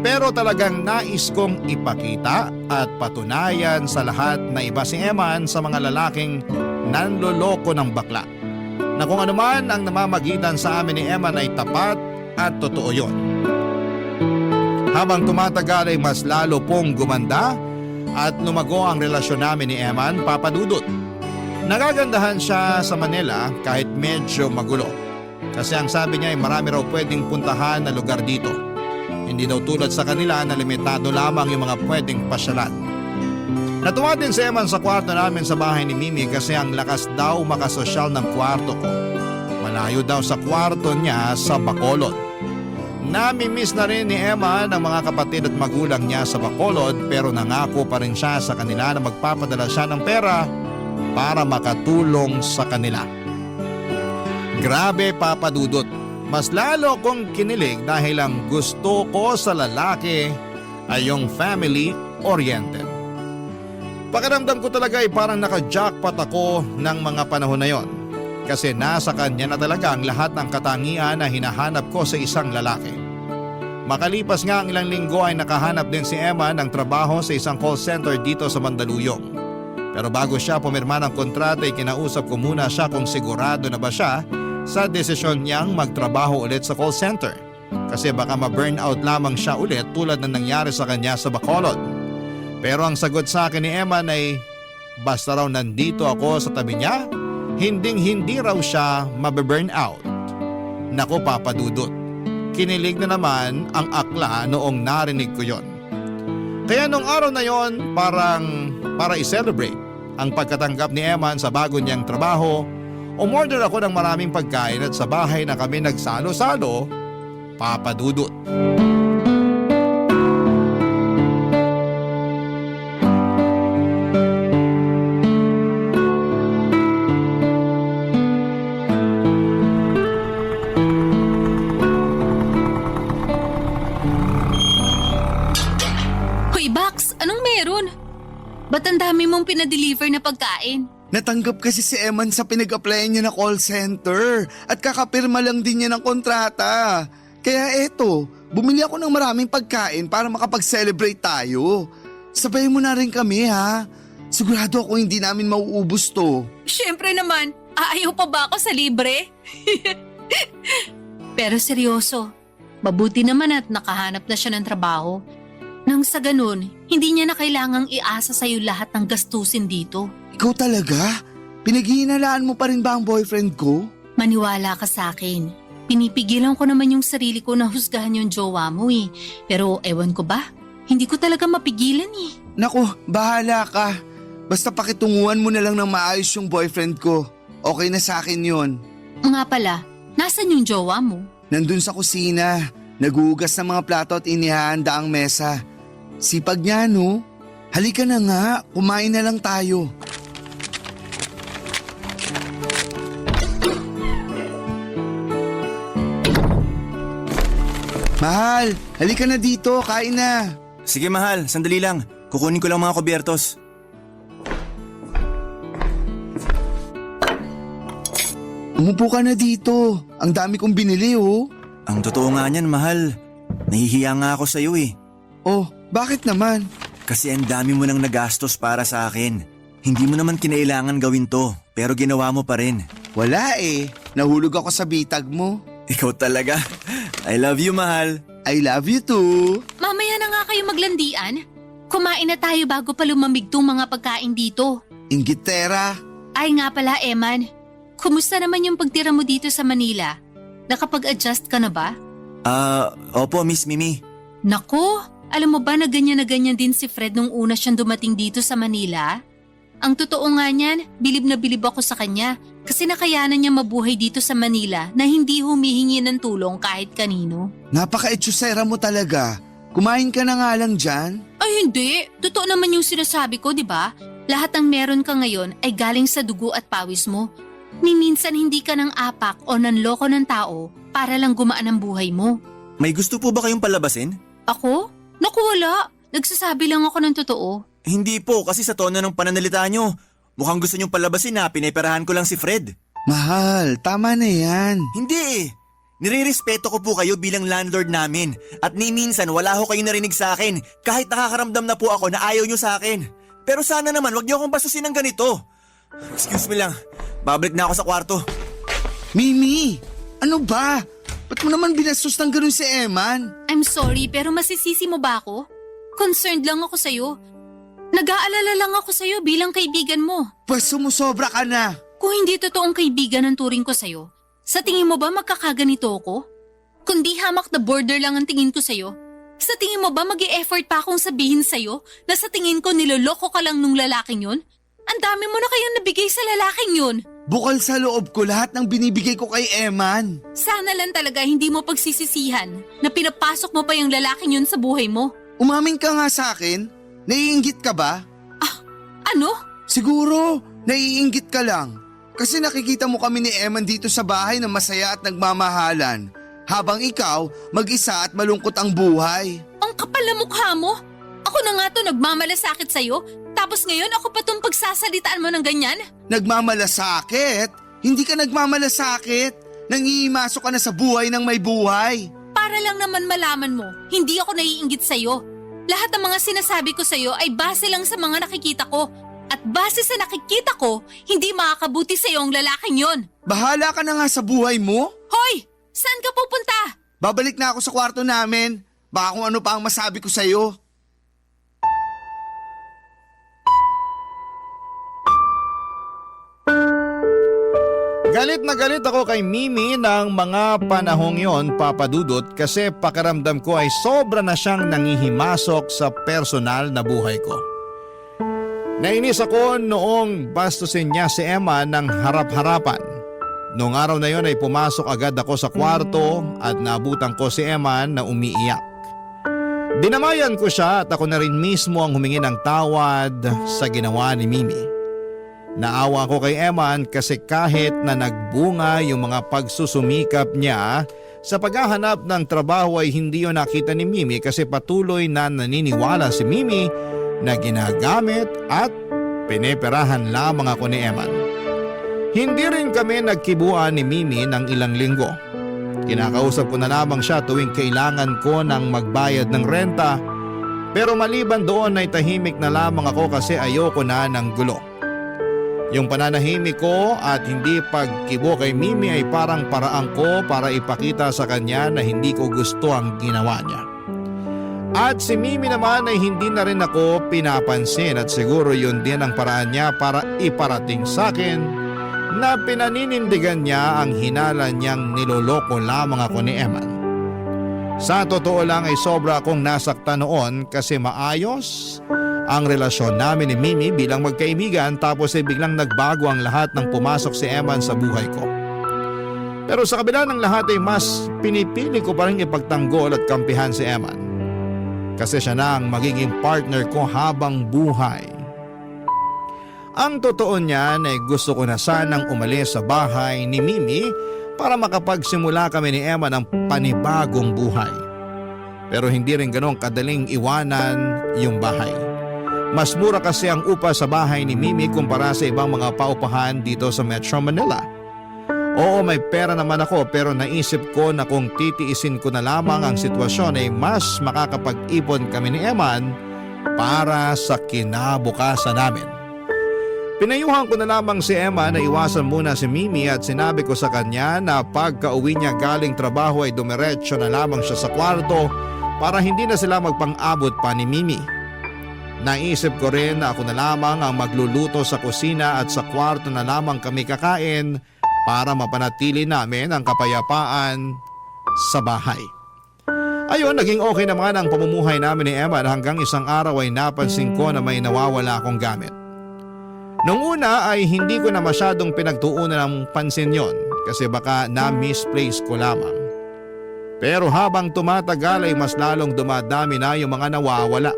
Pero talagang nais kong ipakita at patunayan sa lahat na iba si Eman sa mga lalaking nanloloko ng bakla. Na kung anuman ang namamagitan sa amin ni Eman ay tapat at totoo yon. Habang tumatagal ay mas lalo pong gumanda at lumago ang relasyon namin ni Eman, Papa Dudut. Nagagandahan siya sa Manila kahit medyo magulo. Kasi ang sabi niya ay marami raw pwedeng puntahan na lugar dito. Hindi daw tulad sa kanila na limitado lamang yung mga pwedeng pasyalan. Natuwa din si Eman sa kwarto namin sa bahay ni Mimi kasi ang lakas daw makasosyal ng kwarto ko. Malayo daw sa kwarto niya sa Bacolod. Nami-miss na rin ni Eman ang mga kapatid at magulang niya sa Bacolod pero nangako pa rin siya sa kanila na magpapadala siya ng pera para makatulong sa kanila. Grabe, Papa Dudut. Mas lalo kong kinilig dahil ang gusto ko sa lalaki ay yung family-oriented. Pakiramdam ko talaga ay parang naka-jackpot ako ng mga panahon na yon. Kasi nasa kanya na talaga ang lahat ng katangian na hinahanap ko sa isang lalaki. Makalipas nga ang ilang linggo ay nakahanap din si Emma ng trabaho sa isang call center dito sa Mandaluyong. Pero bago siya pumirma ng kontrata ay kinausap ko muna siya kung sigurado na ba siya sa desisyon niyang magtrabaho ulit sa call center. Kasi baka ma-burnout lamang siya ulit tulad ng nangyari sa kanya sa Bacolod. Pero ang sagot sa akin ni Emma ay basta raw nandito ako sa tabi niya, hindi raw siya mabe-burn out. Naku, Papa Dudut, kinilig na naman ang akla noong narinig ko yon. Kaya nung araw na yon para i-celebrate ang pagkatanggap ni Eman sa bago niyang trabaho, umorder ako ng maraming pagkain at sa bahay na kami nagsalo-salo, Papa Dudut.
Hoy Bax, anong meron? Ba't ang dami mong pinadeliver na pagkain?
Natanggap kasi si Eman sa pinag-applyan niya na call center at kakapirma lang din niya ng kontrata. Kaya eto, bumili ako ng maraming pagkain para makapag-celebrate tayo. Sabayin mo na rin kami ha. Sigurado ako hindi namin mauubos to.
Siyempre naman, aayaw pa ba ako sa libre? Pero seryoso, mabuti naman at nakahanap na siya ng trabaho. Nang sa ganun, hindi niya na kailangang iasa sa'yo lahat ng gastusin dito.
Ikaw talaga? Pinaghihinalaan mo pa rin ba ang boyfriend ko?
Maniwala ka sa akin. Pinipigilan ko naman yung sarili ko na husgahan yung jowa mo eh. Pero ewan ko ba, hindi ko talaga mapigilan eh.
Naku, bahala ka. Basta pakitunguhan mo na lang ng maayos yung boyfriend ko. Okay na sa akin yun.
Nga pala, nasan yung jowa mo?
Nandun sa kusina. Naguhugas ng mga plato at inihahanda ang mesa. Sipag niya, no? Halika na nga, kumain na lang tayo. Mahal, halika na dito, kain na.
Sige mahal, sandali lang. Kukunin ko lang mga kubyertos.
Umupo ka na dito. Ang dami kong binili, oh.
Ang totoo nga niyan, mahal. Nahihiya nga ako sa'yo eh.
Oh, bakit naman?
Kasi ang dami mo nang nagastos para sa akin. Hindi mo naman kinailangan gawin to, pero ginawa mo pa rin.
Wala eh. Nahulog ako sa bitag mo.
Ikaw talaga. I love you, mahal.
I love you too.
Mamaya na nga kayo maglandian. Kumain na tayo bago pa lumamig tong mga pagkain dito.
Inggitera.
Ay nga pala, Eman. Kumusta naman yung pagtira mo dito sa Manila? Nakapag-adjust ka na ba?
Opo, Miss Mimi.
Naku, alam mo ba na ganyan din si Fred nung una siyang dumating dito sa Manila? Ang totoo nga niyan, bilib na bilib ako sa kanya kasi nakayanan niya mabuhay dito sa Manila na hindi humihingi ng tulong kahit kanino.
Napaka-etsyosera mo talaga. Kumain ka na nga lang dyan.
Ay hindi, totoo naman yung sinasabi ko, di ba? Lahat ng meron ka ngayon ay galing sa dugo at pawis mo. Ni minsan hindi ka ng apak o nanloko ng tao para lang gumaan ang buhay mo.
May gusto po ba kayong palabasin?
Ako? Naku wala, nagsasabi lang ako ng totoo.
Hindi po, kasi sa tono ng pananalita nyo. Mukhang gusto nyong palabasin na pineperahan ko lang si Fred.
Mahal, tama na yan.
Hindi eh. Nire-respeto ko po kayo bilang landlord namin at ni minsan wala ho kayo narinig sa akin kahit nakakaramdam na po ako na ayaw nyo sa akin. Pero sana naman wag nyo akong basusin ng ganito. Excuse me lang, babalik na ako sa kwarto.
Mimi, ano ba? Ba't mo naman binastos ng ganun si Eman?
I'm sorry pero masisisi mo ba ako? Concerned lang ako sa'yo. Nag-aalala lang ako sa'yo bilang kaibigan mo.
Pues sumusobra ka na.
Kung hindi totoong kaibigan ang turing ko sa'yo, sa tingin mo ba magkakaganito ako? Kundi hamak na border lang ang tingin ko sa'yo, sa tingin mo ba mag-e-effort pa akong sabihin sa'yo na sa tingin ko niloloko ka lang nung lalaking yun? Ang dami mo na kayang nabigay sa lalaking yun.
Bukal sa loob ko lahat ng binibigay ko kay Eman.
Sana lang talaga hindi mo pagsisisihan na pinapasok mo pa yung lalaking yun sa buhay mo.
Umamin ka nga sa akin. Naiinggit ka ba?
Ano?
Siguro, naiinggit ka lang. Kasi nakikita mo kami ni Eman dito sa bahay na masaya at nagmamahalan. Habang ikaw, mag-isa at malungkot ang buhay.
Ang kapal na mukha mo. Ako na nga to nagmamalasakit sa'yo, tapos ngayon ako pa tong pagsasalitaan mo ng ganyan?
Nagmamalasakit? Hindi ka nagmamalasakit. Nangihimasok ka na sa buhay ng may buhay.
Para lang naman malaman mo, hindi ako naiinggit sa'yo. Lahat ng mga sinasabi ko sa'yo ay base lang sa mga nakikita ko. At base sa nakikita ko, hindi makakabuti sa'yo ang lalaking yon.
Bahala ka na nga sa buhay mo.
Hoy! Saan ka pupunta?
Babalik na ako sa kwarto namin. Baka kung ano pa ang masabi ko sa'yo.
Galit na galit ako kay Mimi ng mga panahong yon, Papa Dudut, kasi pakiramdam ko ay sobra na siyang nangihimasok sa personal na buhay ko. Nainis ako noong bastusin niya si Emma ng harap-harapan. Noong araw na yon ay pumasok agad ako sa kwarto at naabutan ko si Emma na umiiyak. Dinamayan ko siya at ako na rin mismo ang humingi ng tawad sa ginawa ni Mimi. Naawa ko kay Eman kasi kahit na nagbunga yung mga pagsusumikap niya sa paghahanap ng trabaho ay hindi yun nakita ni Mimi kasi patuloy na naniniwala si Mimi na ginagamit at pineperahan lamang ako ni Eman. Hindi rin kami nagkibuan ni Mimi ng ilang linggo. Kinakausap ko na lamang siya tuwing kailangan ko ng magbayad ng renta, pero maliban doon ay tahimik na lamang ako kasi ayoko na ng gulo. Yung pananahimik ko at hindi pagkibo kay Mimi ay parang paraan ko para ipakita sa kanya na hindi ko gusto ang ginawa niya. At si Mimi naman ay hindi na rin ako pinapansin at siguro yun din ang paraan niya para iparating sa akin na pinaninindigan niya ang hinala niyang niloloko lamang ako ni Eman. Sa totoo lang ay sobra akong nasaktan noon kasi maayos ang relasyon namin ni Mimi bilang magkaibigan tapos ay biglang nagbago ang lahat nang pumasok si Eman sa buhay ko. Pero sa kabila ng lahat ay mas pinipili ko pa rin ipagtanggol at kampihan si Eman. Kasi siya na ang magiging partner ko habang buhay. Ang totoo niyan ay gusto ko na sanang umalis sa bahay ni Mimi para makapagsimula kami ni Eman ng panibagong buhay. Pero hindi rin ganong kadaling iwanan yung bahay. Mas mura kasi ang upa sa bahay ni Mimi kumpara sa ibang mga paupahan dito sa Metro Manila. Oo, may pera naman ako pero naisip ko na kung titiisin ko na lamang ang sitwasyon ay mas makakapag-ipon kami ni Eman para sa kinabukasan namin. Pinayuhan ko na lamang si Emma na iwasan muna si Mimi at sinabi ko sa kanya na pagka-uwi niya galing trabaho ay dumiretso na lamang siya sa kwarto para hindi na sila magpang-abot pa ni Mimi. Naisip ko rin na ako na lamang ang magluluto sa kusina at sa kwarto na lamang kami kakain para mapanatili namin ang kapayapaan sa bahay. Ayun, naging okay naman ang pamumuhay namin ni Emma hanggang isang araw ay napansin ko na may nawawala akong gamit. Noong una ay hindi ko na masyadong pinagtuunan ng pansin yon kasi baka na-misplace ko lamang. Pero habang tumatagal ay mas lalong dumadami na yung mga nawawala.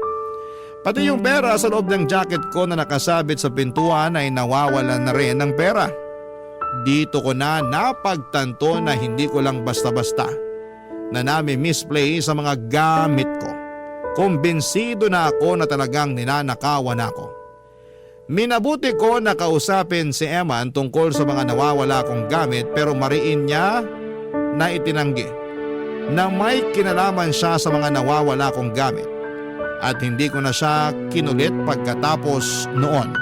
Pati yung pera sa loob ng jacket ko na nakasabit sa pintuan ay nawawalan na rin ng pera. Dito ko na napagtanto na hindi ko lang basta-basta na nami-misplay sa mga gamit ko. Kumbinsido na ako na talagang ninanakawan ako. Minabuti ko na kausapin si Eman tungkol sa mga nawawala kong gamit pero mariin niya na itinanggi na may kinalaman siya sa mga nawawala kong gamit at hindi ko na siya kinulit pagkatapos noon.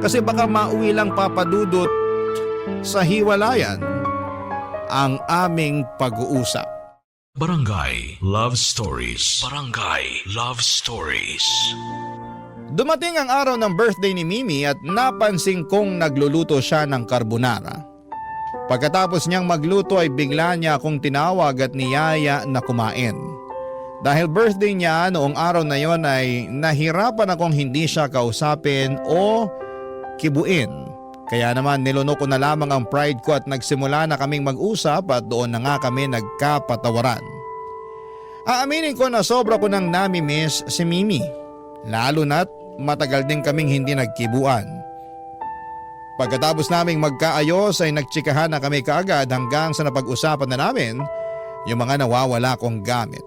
Kasi baka mauwi lang papadudot sa hiwalayan ang aming pag-uusap.
Barangay Love Stories. Barangay Love Stories.
Dumating ang araw ng birthday ni Mimi at napansin kong nagluluto siya ng carbonara. Pagkatapos niyang magluto ay bigla niya akong tinawag at niyaya na kumain. Dahil birthday niya noong araw na yon ay nahirapan akong hindi siya kausapin o kibuin. Kaya naman nilunok ko na lamang ang pride ko at nagsimula na kaming mag-usap at doon na nga kami nagkapatawaran. Aaminin ko na sobra ko nang nami-miss si Mimi. Lalo na't matagal din kaming hindi nagkibuan. Pagkatapos naming magkaayos ay nagtsikahan na kami kaagad hanggang sa napag-usapan na namin yung mga nawawala kong gamit.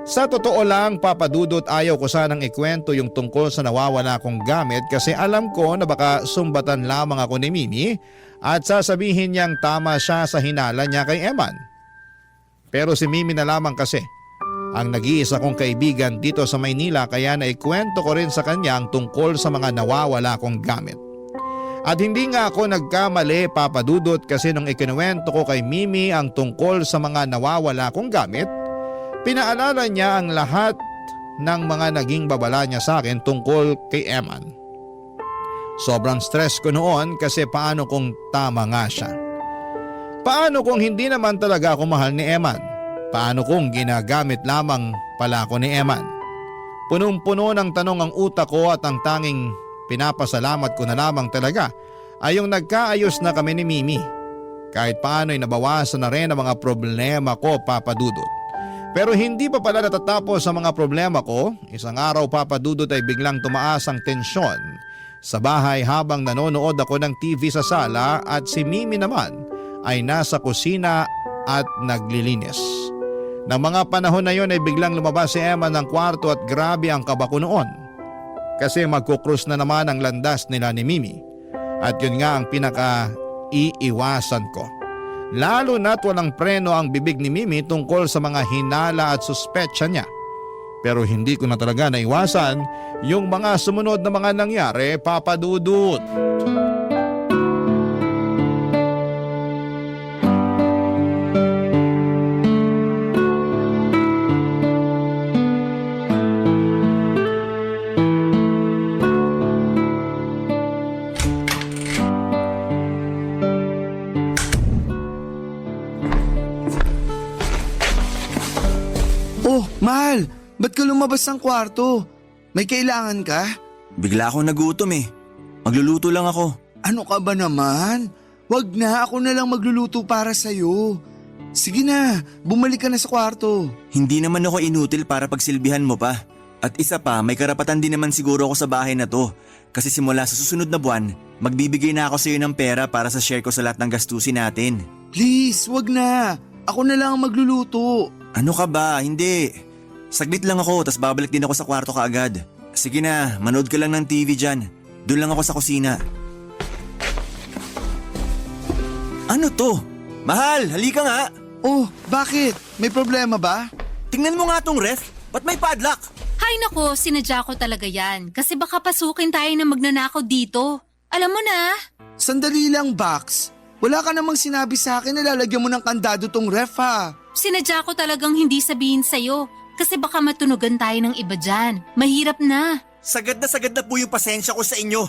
Sa totoo lang, Papadudot, ayaw ko sanang ikwento yung tungkol sa nawawala kong gamit kasi alam ko na baka sumbatan lamang ako ni Mimi at sasabihin niyang tama siya sa hinala niya kay Eman. Pero si Mimi na lamang kasi ang nag-iisa kong kaibigan dito sa Maynila kaya naikwento ko rin sa kanya ang tungkol sa mga nawawala kong gamit. At hindi nga ako nagkamali, Papadudot, kasi nung ikinuwento ko kay Mimi ang tungkol sa mga nawawala kong gamit, pinaalala niya ang lahat ng mga naging babala niya sa akin tungkol kay Eman. Sobrang stress ko noon kasi paano kung tama nga siya? Paano kung hindi naman talaga ako mahal ni Eman? Paano kung ginagamit lamang pala ako ni Eman? Punong-puno ng tanong ang utak ko at ang tanging pinapasalamat ko na lamang talaga ay yung nagkaayos na kami ni Mimi. Kahit paano ay nabawasan na rin ang mga problema ko, Papadudot. Pero hindi pa pala natatapos sa mga problema ko. Isang araw, Papadudot, ay biglang tumaas ang tensyon sa bahay habang nanonood ako ng TV sa sala at si Mimi naman ay nasa kusina at naglilinis. Nang mga panahon na yon ay biglang lumabas si Emma ng kwarto at grabe ang kaba ko noon. Kasi magkukrus na naman ang landas nila ni Mimi. At yun nga ang pinaka-iiwasan ko. Lalo na't walang preno ang bibig ni Mimi tungkol sa mga hinala at suspetsya niya. Pero hindi ko na talaga naiwasan yung mga sumunod na mga nangyari, Papadudot.
Oh, mahal, ba't ka lumabas ng kwarto? May kailangan ka?
Bigla akong nagutom eh. Magluluto lang ako.
Ano ka ba naman? Wag na, ako na lang magluluto para sa'yo. Sige na, bumalik ka na sa kwarto.
Hindi naman ako inutil para pagsilbihan mo pa. At isa pa, may karapatan din naman siguro ako sa bahay na to. Kasi simula sa susunod na buwan, magbibigay na ako sa'yo ng pera para sa share ko sa lahat ng gastusin natin.
Please, wag na. Ako na lang ang magluluto.
Ano ka ba? Hindi. Saglit lang ako, tas babalik din ako sa kwarto kaagad. Sige na, manood ka lang ng TV dyan. Doon lang ako sa kusina. Ano to? Mahal, halika nga.
Oh, bakit? May problema ba?
Tingnan mo nga tong ref. Ba't may padlock?
Hay nako, sinadya ko talaga yan. Kasi baka pasukin tayo na magnanakaw dito. Alam mo na.
Sandali lang, Bax. Wala ka namang sinabi sa akin na lalagyan mo ng kandado tong ref, ha?
Sinadya ko talagang hindi sabihin sa'yo. Kasi baka matunugan tayo ng iba dyan. Mahirap na.
Sagad na po yung pasensya ko sa inyo.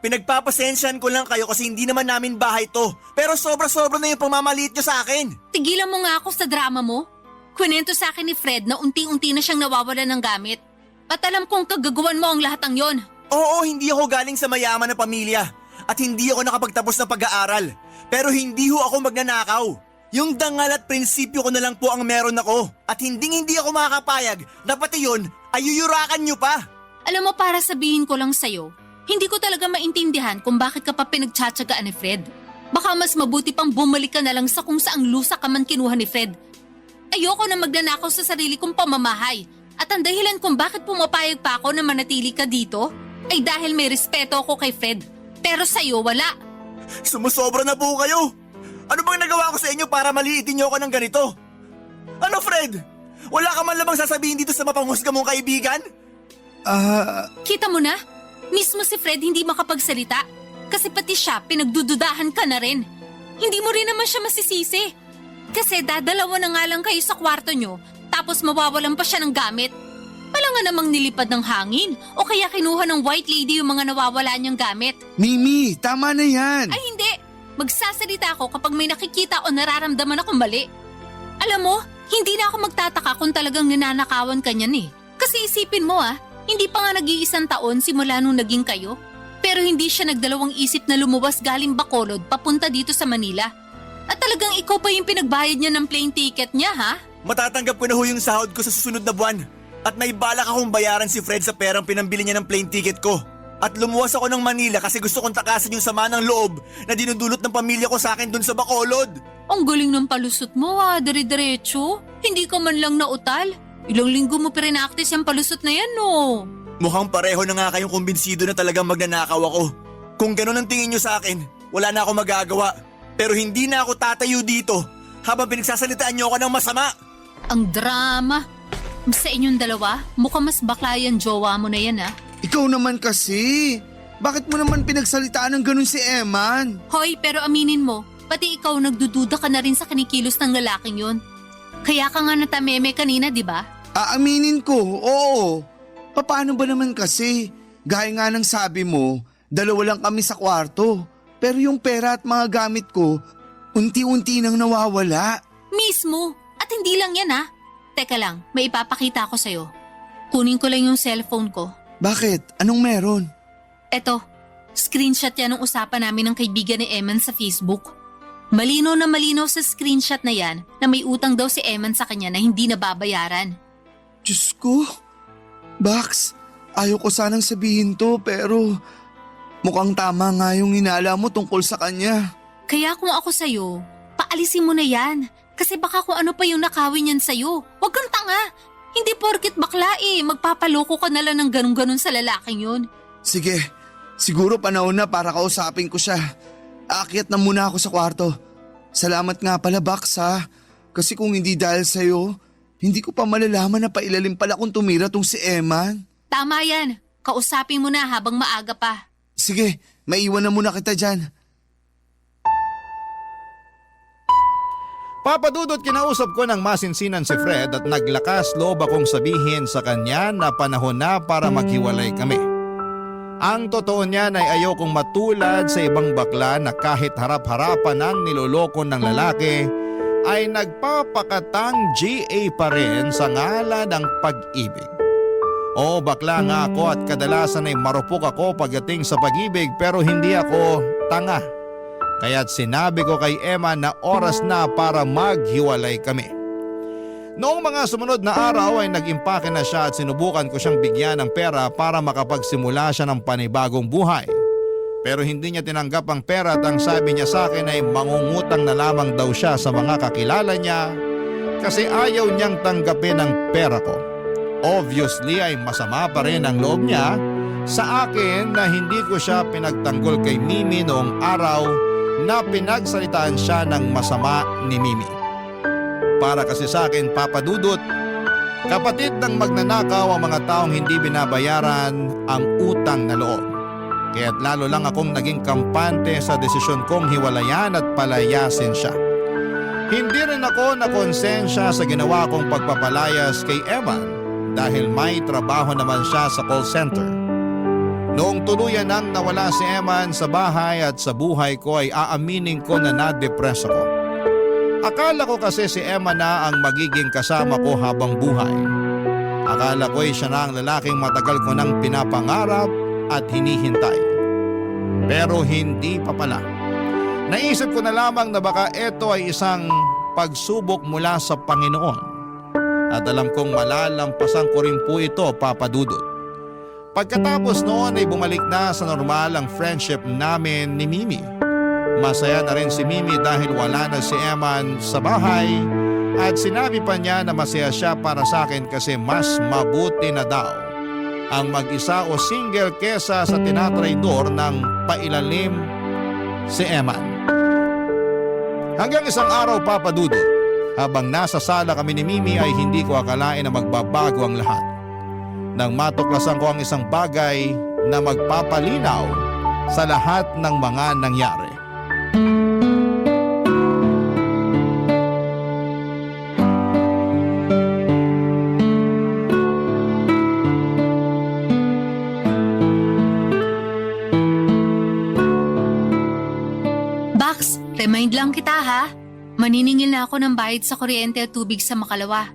Pinagpapasensyahan ko lang kayo kasi hindi naman namin bahay to. Pero sobra-sobra na yung pagmamaliit nyo sa akin.
Tigilan mo nga ako sa drama mo. Kwento sa akin ni Fred na unti-unti na siyang nawawalan ng gamit. At alam kong kagagawan mo ang lahat ng yon.
Oo, hindi ako galing sa mayaman na pamilya. At hindi ako nakapagtapos ng pag-aaral. Pero hindi ho ako magnanakaw. Yung dangal at prinsipyo ko na lang po ang meron ako. At hindi ako makakapayag na pati yun ay yuyurakan nyo pa.
Alam mo, para sabihin ko lang sa'yo, hindi ko talaga maintindihan kung bakit ka pa pinagtsatsagaan ni Fred. Baka mas mabuti pang bumalik ka na lang sa kung saang lusa ka man kinuha ni Fred. Ayoko na magnanakaw sa sarili kong pamamahay. At ang dahilan kung bakit pumapayag pa ako na manatili ka dito, ay dahil may respeto ako kay Fred. Pero sa'yo wala.
Sumusobra na po kayo! Ano bang nagawa ko sa inyo para maliitin niyo ako ng ganito? Ano, Fred? Wala ka man lamang sasabihin dito sa mapanghusga mong kaibigan?
Kita mo na? Mismo si Fred hindi makapagsalita. Kasi pati siya, pinagdududahan ka na rin. Hindi mo rin naman siya masisisi. Kasi dadalawa na nga lang kayo sa kwarto nyo, tapos mawawalan pa siya ng gamit. Wala nga namang nilipad ng hangin o kaya kinuha ng white lady yung mga nawawala niyang gamit.
Mimi, tama na yan.
Ay hindi! Magsasalita ako kapag may nakikita o nararamdaman akong mali. Alam mo, hindi na ako magtataka kung talagang ninanakawan ka niyan eh. Kasi isipin mo hindi pa nga nag-iisang taon simula nung naging kayo. Pero hindi siya nagdalawang isip na lumuwas galing Bacolod papunta dito sa Manila. At talagang ikaw pa yung pinagbayad niya ng plane ticket niya ha?
Matatanggap ko na ho yung sahod ko sa susunod na buwan. At may balak akong bayaran si Fred sa perang pinambili niya ng plane ticket ko. At lumuwas ako ng Manila kasi gusto kong takasan yung sama ng loob na dinudulot ng pamilya ko sa akin dun sa Bacolod.
Ang galing ng palusot mo dire-diretso. Hindi ka man lang nautal. Ilang linggo mo pinaktis yung palusot na yan no.
Mukhang pareho na nga kayong kumbinsido na talagang magnanakaw ako. Kung ganun ang tingin nyo sa akin, wala na ako magagawa. Pero hindi na ako tatayo dito habang pinagsasalitaan nyo ako ng masama.
Ang drama. Sa inyong dalawa, mukhang mas bakla yan jowa mo na yan
Ikaw naman kasi. Bakit mo naman pinagsalitaan ng ganun si Eman?
Hoy, pero aminin mo, pati ikaw nagdududa ka na rin sa kinikilos ng lalaking yun. Kaya ka nga natameme kanina, di ba?
Aaminin ko, oo. Paano ba naman kasi? Gaya nga ng sabi mo, dalawa lang kami sa kwarto. Pero yung pera at mga gamit ko, unti-unti nang nawawala.
Mismo. At hindi lang yan Teka lang, may ipapakita ko sa'yo. Kunin ko lang yung cellphone ko.
Bakit? Anong meron?
Eto, screenshot yan ng usapan namin ng kaibigan ni Eman sa Facebook. Malinaw na malinaw sa screenshot na yan na may utang daw si Eman sa kanya na hindi nababayaran.
Diyos ko. Bax, ayaw ko sanang sabihin to pero mukhang tama nga yung hinala mo tungkol sa kanya.
Kaya kung ako sa'yo, paalisin mo na yan. Kasi baka kung ano pa yung nakawin yan sa'yo. Huwag kang tanga. Hindi porket bakla magpapaloko ka na lang ng ganun-ganun sa lalaking yun.
Sige, siguro panahon na para kausapin ko siya. Aakyat na muna ako sa kwarto. Salamat nga pala Bax Kasi kung hindi dahil sa'yo, hindi ko pa malalaman na pailalim pala kung tumira tong si Eman.
Tama yan. Kausapin mo na habang maaga pa.
Sige, maiwan na muna kita dyan.
Papadudot kinausap ko ng masinsinan si Fred at naglakas loob akong sabihin sa kanya na panahon na para maghiwalay kami. Ang totoo niyan ay ayokong matulad sa ibang bakla na kahit harap-harapan ang niloloko ng lalaki ay nagpapakatang GA pa rin sa ngalan ng pag-ibig. Oo, bakla nga ako at kadalasan ay marupok ako pagdating sa pag-ibig pero hindi ako tanga. Kaya't sinabi ko kay Emma na oras na para maghiwalay kami. Noong mga sumunod na araw ay nag-impake na siya at sinubukan ko siyang bigyan ng pera para makapagsimula siya ng panibagong buhay. Pero hindi niya tinanggap ang pera at ang sabi niya sa akin ay mangungutang na lamang daw siya sa mga kakilala niya kasi ayaw niyang tanggapin ang pera ko. Obviously ay masama pa rin ang loob niya sa akin na hindi ko siya pinagtanggol kay Mimi noong araw na pinagsalitaan siya ng masama ni Mimi. Para kasi sa akin, Papadudot, kapatid ng magnanakaw ang mga taong hindi binabayaran ang utang na loob. Kaya't lalo lang akong naging kampante sa desisyon kong hiwalayan at palayasin siya. Hindi rin ako nakonsensya sa ginawa kong pagpapalayas kay Eman dahil may trabaho naman siya sa call center. Noong tuluyan nang nawala si Eman sa bahay at sa buhay ko ay aaminin ko na na-depress ako. Akala ko kasi si Emma na ang magiging kasama ko habang buhay. Akala ko ay siya na ang lalaking matagal ko nang pinapangarap at hinihintay. Pero hindi pa pala. Naisip ko na lamang na baka ito ay isang pagsubok mula sa Panginoon. At alam kong malalampasan ko rin po ito, Papadudot. Pagkatapos noon ay bumalik na sa normal ang friendship namin ni Mimi. Masaya na rin si Mimi dahil wala na si Eman sa bahay at sinabi pa niya na masaya siya para sa akin kasi mas mabuti na daw ang mag-isa o single kesa sa tinatraidor ng pailalim si Eman. Hanggang isang araw, Papa Dudut, habang nasa sala kami ni Mimi ay hindi ko akalain na magbabago ang lahat. Nang matuklasan ko ang isang bagay na magpapalinaw sa lahat ng mga nangyari.
Bax, remind lang kita ha. Maniningil na ako ng bayad sa kuryente at tubig sa Makalawa.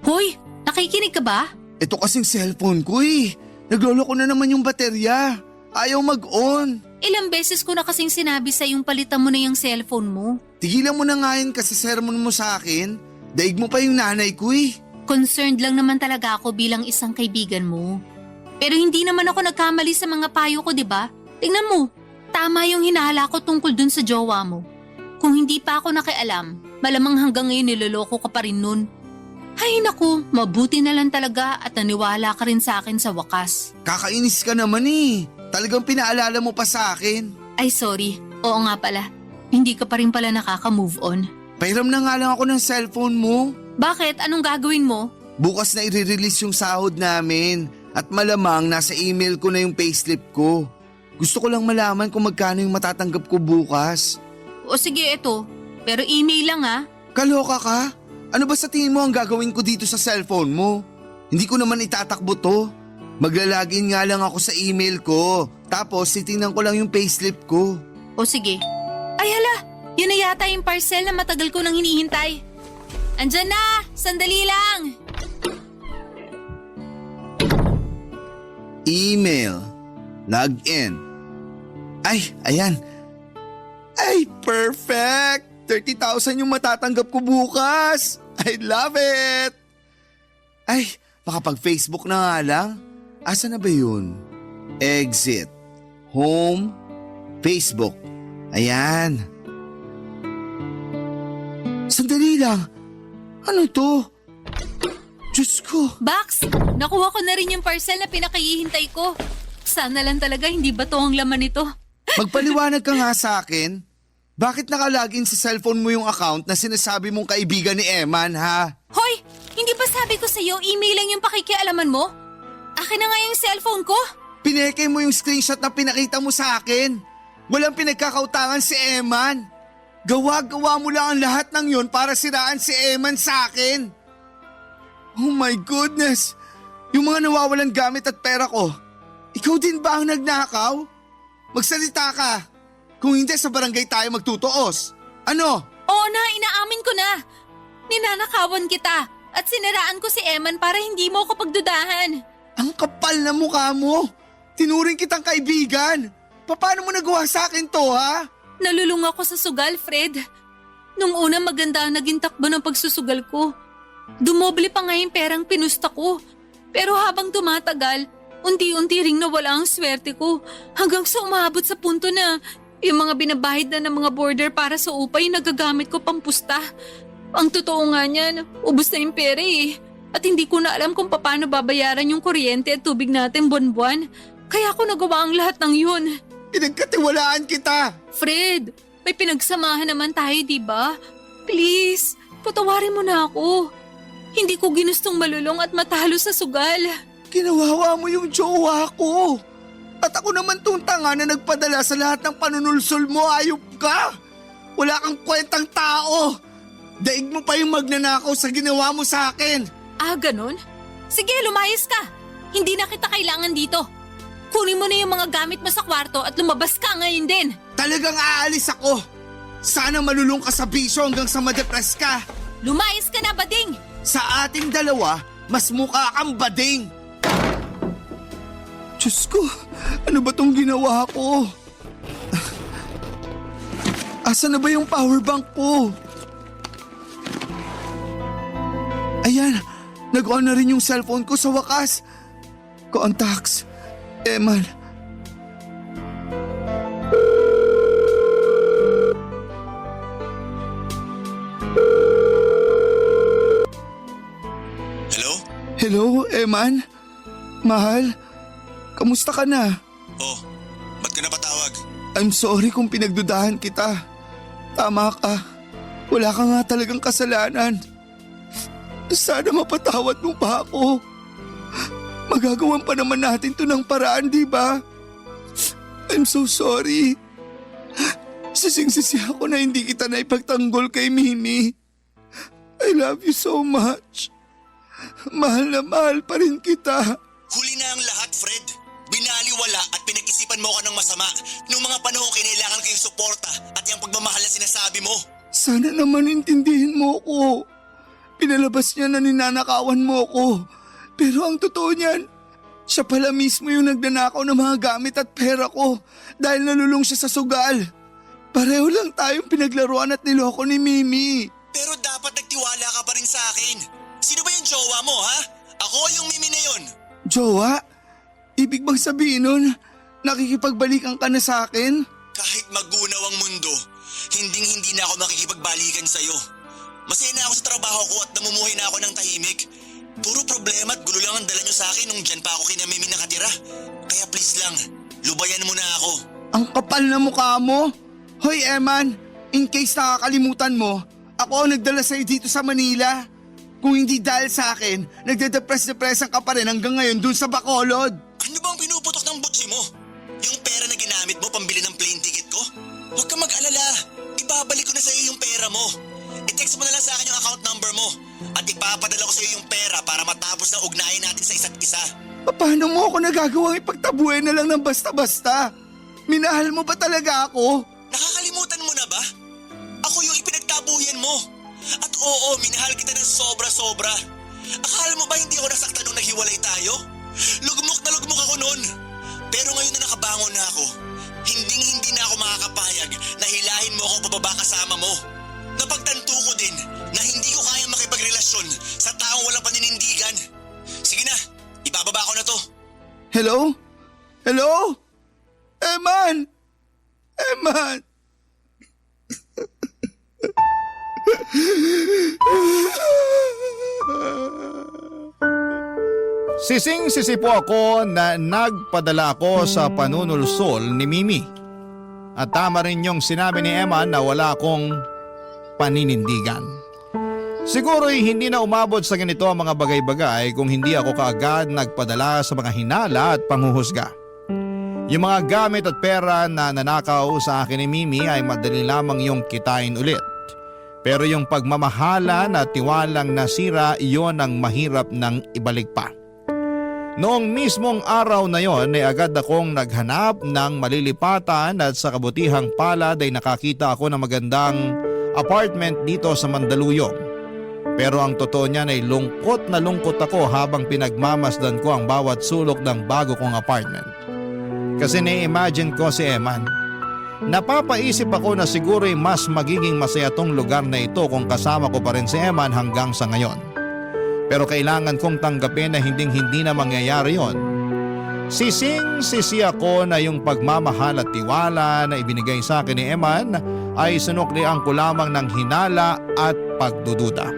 Hoy, nakikinig ka ba?
Ito kasing cellphone ko eh. Nagloloko na naman yung baterya. Ayaw mag-on.
Ilang beses ko na kasing sinabi sa yung palitan mo na yung cellphone mo.
Tigilan mo na nga yun kasi sermon mo sa akin. Daig mo pa yung nanay ko eh.
Concerned lang naman talaga ako bilang isang kaibigan mo. Pero hindi naman ako nagkamali sa mga payo ko, di ba? Tingnan mo, tama yung hinahala ko tungkol dun sa jowa mo. Kung hindi pa ako nakialam, malamang hanggang ngayon niloloko ka pa rin nun. Ay naku, mabuti na lang talaga at naniwala ka rin sa akin sa wakas.
Kakainis ka naman eh. Talagang pinaalala mo pa sa akin.
Ay sorry, oo nga pala. Hindi ka pa rin pala nakaka-move on.
Pahiram na nga lang ako ng cellphone mo.
Bakit? Anong gagawin mo?
Bukas na i-release yung sahod namin. At malamang nasa email ko na yung payslip ko. Gusto ko lang malaman kung magkano yung matatanggap ko bukas.
O sige, eto. Pero email lang ha.
Kaloka ka? Ano ba sa tingin mo ang gagawin ko dito sa cellphone mo? Hindi ko naman itatakbo to. Maglalagin nga lang ako sa email ko. Tapos titingnan ko lang yung payslip ko.
O sige. Ay hala, yun na yata yung parcel na matagal ko nang hinihintay. Andyan na! Sandali lang!
Email. Login. Ay, ayan. Ay, perfect! 30,000 yung matatanggap ko bukas. I love it! Ay, makapag-Facebook na nga lang. Asa na ba yun? Exit. Home. Facebook. Ayan. Sandali lang. Ano to? Diyos ko.
Bax, nakuha ko na rin yung parcel na pinakahihintay ko. Sana lang talaga hindi ba to ang laman nito?
Magpaliwanag ka nga sa akin. Bakit nakalagin sa cellphone mo yung account na sinasabi mong kaibigan ni Eman, ha?
Hoy, hindi ba sabi ko sa'yo email lang yung pakikialaman mo? Akin na nga yung cellphone ko.
Pineke mo yung screenshot na pinakita mo sa akin. Walang pinagkakautangan si Eman. Gawa-gawa mo lang ang lahat ng yon para siraan si Eman sa akin. Oh my goodness! Yung mga nawawalang gamit at pera ko, ikaw din ba ang nagnakaw? Magsalita ka. Kung hindi, sa barangay tayo magtutuos. Ano?
Oo na, inaamin ko na. Ninanakawan kita at siniraan ko si Eman para hindi mo ako pagdudahan.
Ang kapal na mukha mo. Tinuring kitang kaibigan. Paano mo nagawa sa akin to, ha?
Nalulung ako sa sugal, Fred. Nung una maganda ang naging takbo ng pagsusugal ko. Dumoble pa nga yung perang pinusta ko. Pero habang tumatagal, unti-unti ring nawala ang swerte ko. Hanggang sa umabot sa punto na yung mga binabahid na ng mga border para sa upay nagagamit ko pampusta. Ang totoo nga niyan, ubos na yung pera eh. At hindi ko na alam kung paano babayaran yung kuryente at tubig natin buwan-buwan. Kaya ako nagawa ang lahat ng yun.
Pinagkatiwalaan kita.
Fred, may pinagsamahan naman tayo, di ba? Please, patawarin mo na ako. Hindi ko ginustong malulong at matalo sa sugal.
Ginawawa mo yung jowa ko. At ako naman tong tanga na nagpadala sa lahat ng panunulsol mo, ayop ka. Wala kang kwentang tao. Daig mo pa yung magnanakaw sa ginawa mo sa akin.
Ah, ganun? Sige, lumayas ka. Hindi na kita kailangan dito. Kunin mo na yung mga gamit mo sa kwarto at lumabas ka ngayon din.
Talagang aalis ako. Sana malulong ka sa bisyo hanggang sa madepress ka.
Lumayas ka na, bading!
Sa ating dalawa, mas mukha kang bading. Diyos ko, ano ba tong ginawa ko? Asa na ba yung power bank ko? Ayan, nag-on na rin yung cellphone ko sa wakas. Contacts, Eman.
Hello?
Hello, Eman? Mahal, kamusta ka na?
Oh, ba't ka napatawag?
I'm sorry kung pinagdudahan kita. Tama ka. Wala ka nga talagang kasalanan. Sana mapatawad mo pa ako. Magagawan pa naman natin to ng paraan, di ba? I'm so sorry. Sising-sisi ako na hindi kita naipagtanggol kay Mimi. I love you so much. Mahal na mahal pa rin kita.
Huli na ang lahat, Fred. Binaliwala at pinag-isipan mo ko ng masama nung mga panahon kinailangan ko yung suporta at yung pagmamahal na sinasabi mo.
Sana naman intindihin mo ko. Pinalabas niya na ninanakawan mo ko. Pero ang totoo niyan, siya pala mismo yung nagnanakaw ng mga gamit at pera ko dahil nalulung siya sa sugal. Pareho lang tayong pinaglaruan at niloko ni Mimi.
Pero dapat nagtiwala ka pa rin sa akin. Sino ba yung jowa mo, ha? Ako yung Mimi na yun.
Jowa? Ibig bang sabihin nun, nakikipagbalikan ka na sa akin?
Kahit magunaw ang mundo, hindi na ako makikipagbalikan sa'yo. Masaya na ako sa trabaho ko at namumuhay na ako ng tahimik. Puro problema at gulo lang ang dala nyo sa akin nung dyan pa ako kina Mimi nakatira. Kaya please lang, lubayan mo na ako.
Ang kapal na mukha mo. Hoy Eman, in case nakakalimutan mo, ako ang nagdala sa'yo dito sa Manila. Kung hindi dahil sa akin, nagdedepress-depressan ka pa rin hanggang ngayon dun sa Bacolod.
Ano bang pinuputok ng butsi mo? Yung pera na ginamit mo pambili ng plane ticket ko? Huwag ka mag-alala, ibabalik ko na sa'yo yung pera mo. I-text mo na lang sa akin yung account number mo at ipapadala ko sa'yo yung pera para matapos na ugnayan natin sa isa't isa.
Paano mo ako nagagawang ipagtabuhin na lang ng basta-basta? Minahal mo ba talaga ako?
Nakakalimutan mo na ba? Ako yung ipinagtabuyan mo. At oo, minahal kita ng sobra-sobra. Akala mo ba hindi ako nasaktan nung naghiwalay tayo? Lugmok na lugmok ako noon. Pero ngayon na nakabangon na ako, hindi na ako makakapayag na hilahin mo ako pababa kasama mo. Napagtanto ko din na hindi ko kayang makipagrelasyon sa taong walang paninindigan. Sige na, ibababa ko na to.
Hello? Hello? Eman! Eman!
Sising-sisi po ako na nagpadala ako sa panunulsol ni Mimi. At tama rin yung sinabi ni Emma na wala akong paninindigan. Siguro'y hindi na umabot sa ganito ang mga bagay-bagay kung hindi ako kaagad nagpadala sa mga hinala at panghuhusga. Yung mga gamit at pera na nanakaw sa akin ni Mimi ay madali lamang yung kitain ulit. Pero yung pagmamahalan at tiwalang nasira, iyon ang mahirap nang ibalik pa. Noong mismong araw na yon ay agad akong naghanap ng malilipatan at sa kabutihang palad ay nakakita ako ng magandang apartment dito sa Mandaluyong. Pero ang totoo niyan ay lungkot na lungkot ako habang pinagmamasdan ko ang bawat sulok ng bago kong apartment. Kasi na-imagine ko si Eman. Napapaisip ako na siguro'y mas magiging masaya tong lugar na ito kung kasama ko pa rin si Eman hanggang sa ngayon. Pero kailangan kong tanggapin na hindi na mangyayari yon. Sising-sisi ako na yung pagmamahal at tiwala na ibinigay sa akin ni Eman ay sinuklian ko lamang ng hinala at pagdududa.